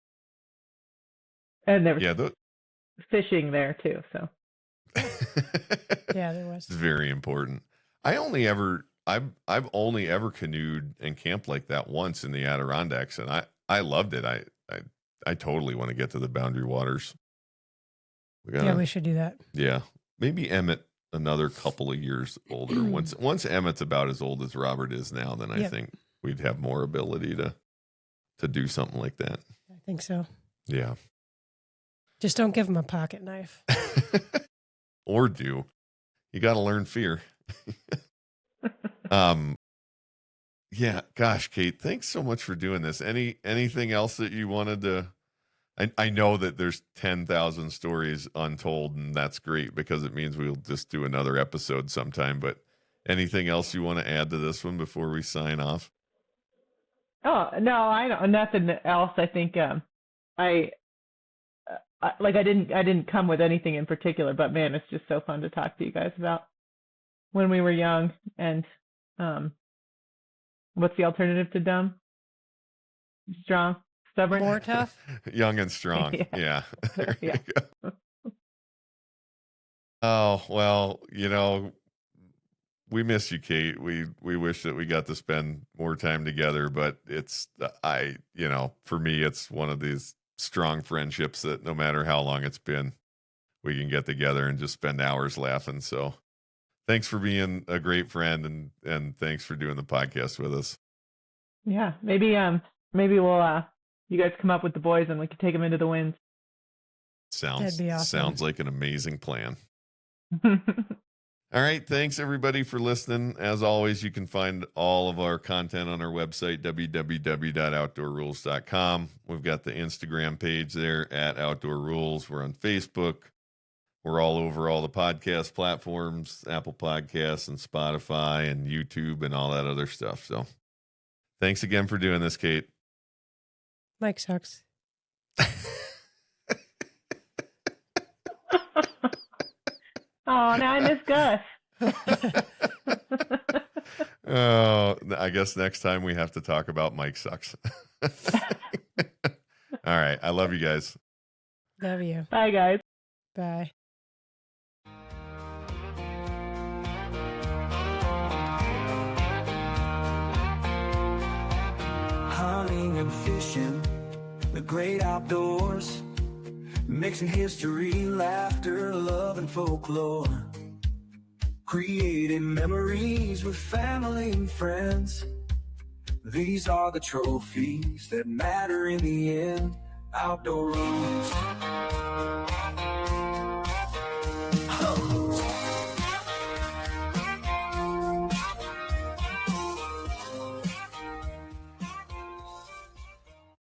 And there was fishing there too, so. Yeah, there was. It's very important. I've only ever canoed and camped like that once in the Adirondacks, and I loved it. I totally want to get to the Boundary Waters. We should do that. Yeah. Maybe Emmett another couple of years older. Once Emmett's about as old as Robert is now, then I think we'd have more ability to do something like that. I think so. Yeah. Just don't give him a pocket knife. Or do. You got to learn fear. Yeah, gosh, Kate, thanks so much for doing this. Anything else that you wanted to? I know that there's 10,000 stories untold, and that's great because it means we'll just do another episode sometime. But anything else you want to add to this one before we sign off? Oh, no, I don't, nothing else. I think, I didn't come with anything in particular, but man, it's just so fun to talk to you guys about when we were young and, what's the alternative to dumb? Strong, stubborn, More tough. Young and strong. Yeah. Yeah. There you Yeah. go. Oh, well, we miss you, Kate. We wish that we got to spend more time together, but for me, it's one of these strong friendships that no matter how long it's been, we can get together and just spend hours laughing. So thanks for being a great friend and thanks for doing the podcast with us. Yeah. Maybe we'll, you guys come up with the boys and we can take them into the winds. That'd be awesome. Sounds like an amazing plan. All right. Thanks, everybody, for listening. As always, you can find all of our content on our website, www.outdoorrules.com. We've got the Instagram page there at Outdoor Rules. We're on Facebook. We're all over all the podcast platforms, Apple Podcasts and Spotify and YouTube and all that other stuff. So thanks again for doing this, Kate. Mike sucks. Oh, now I miss Gus. Oh, I guess next time we have to talk about Mike sucks. All right. I love you guys. Love you. Bye, guys. Bye. Hunting and fishing, the great outdoors, mixing history, laughter, love, and folklore, creating memories with family and friends. These are the trophies that matter in the end. Outdoor Rules.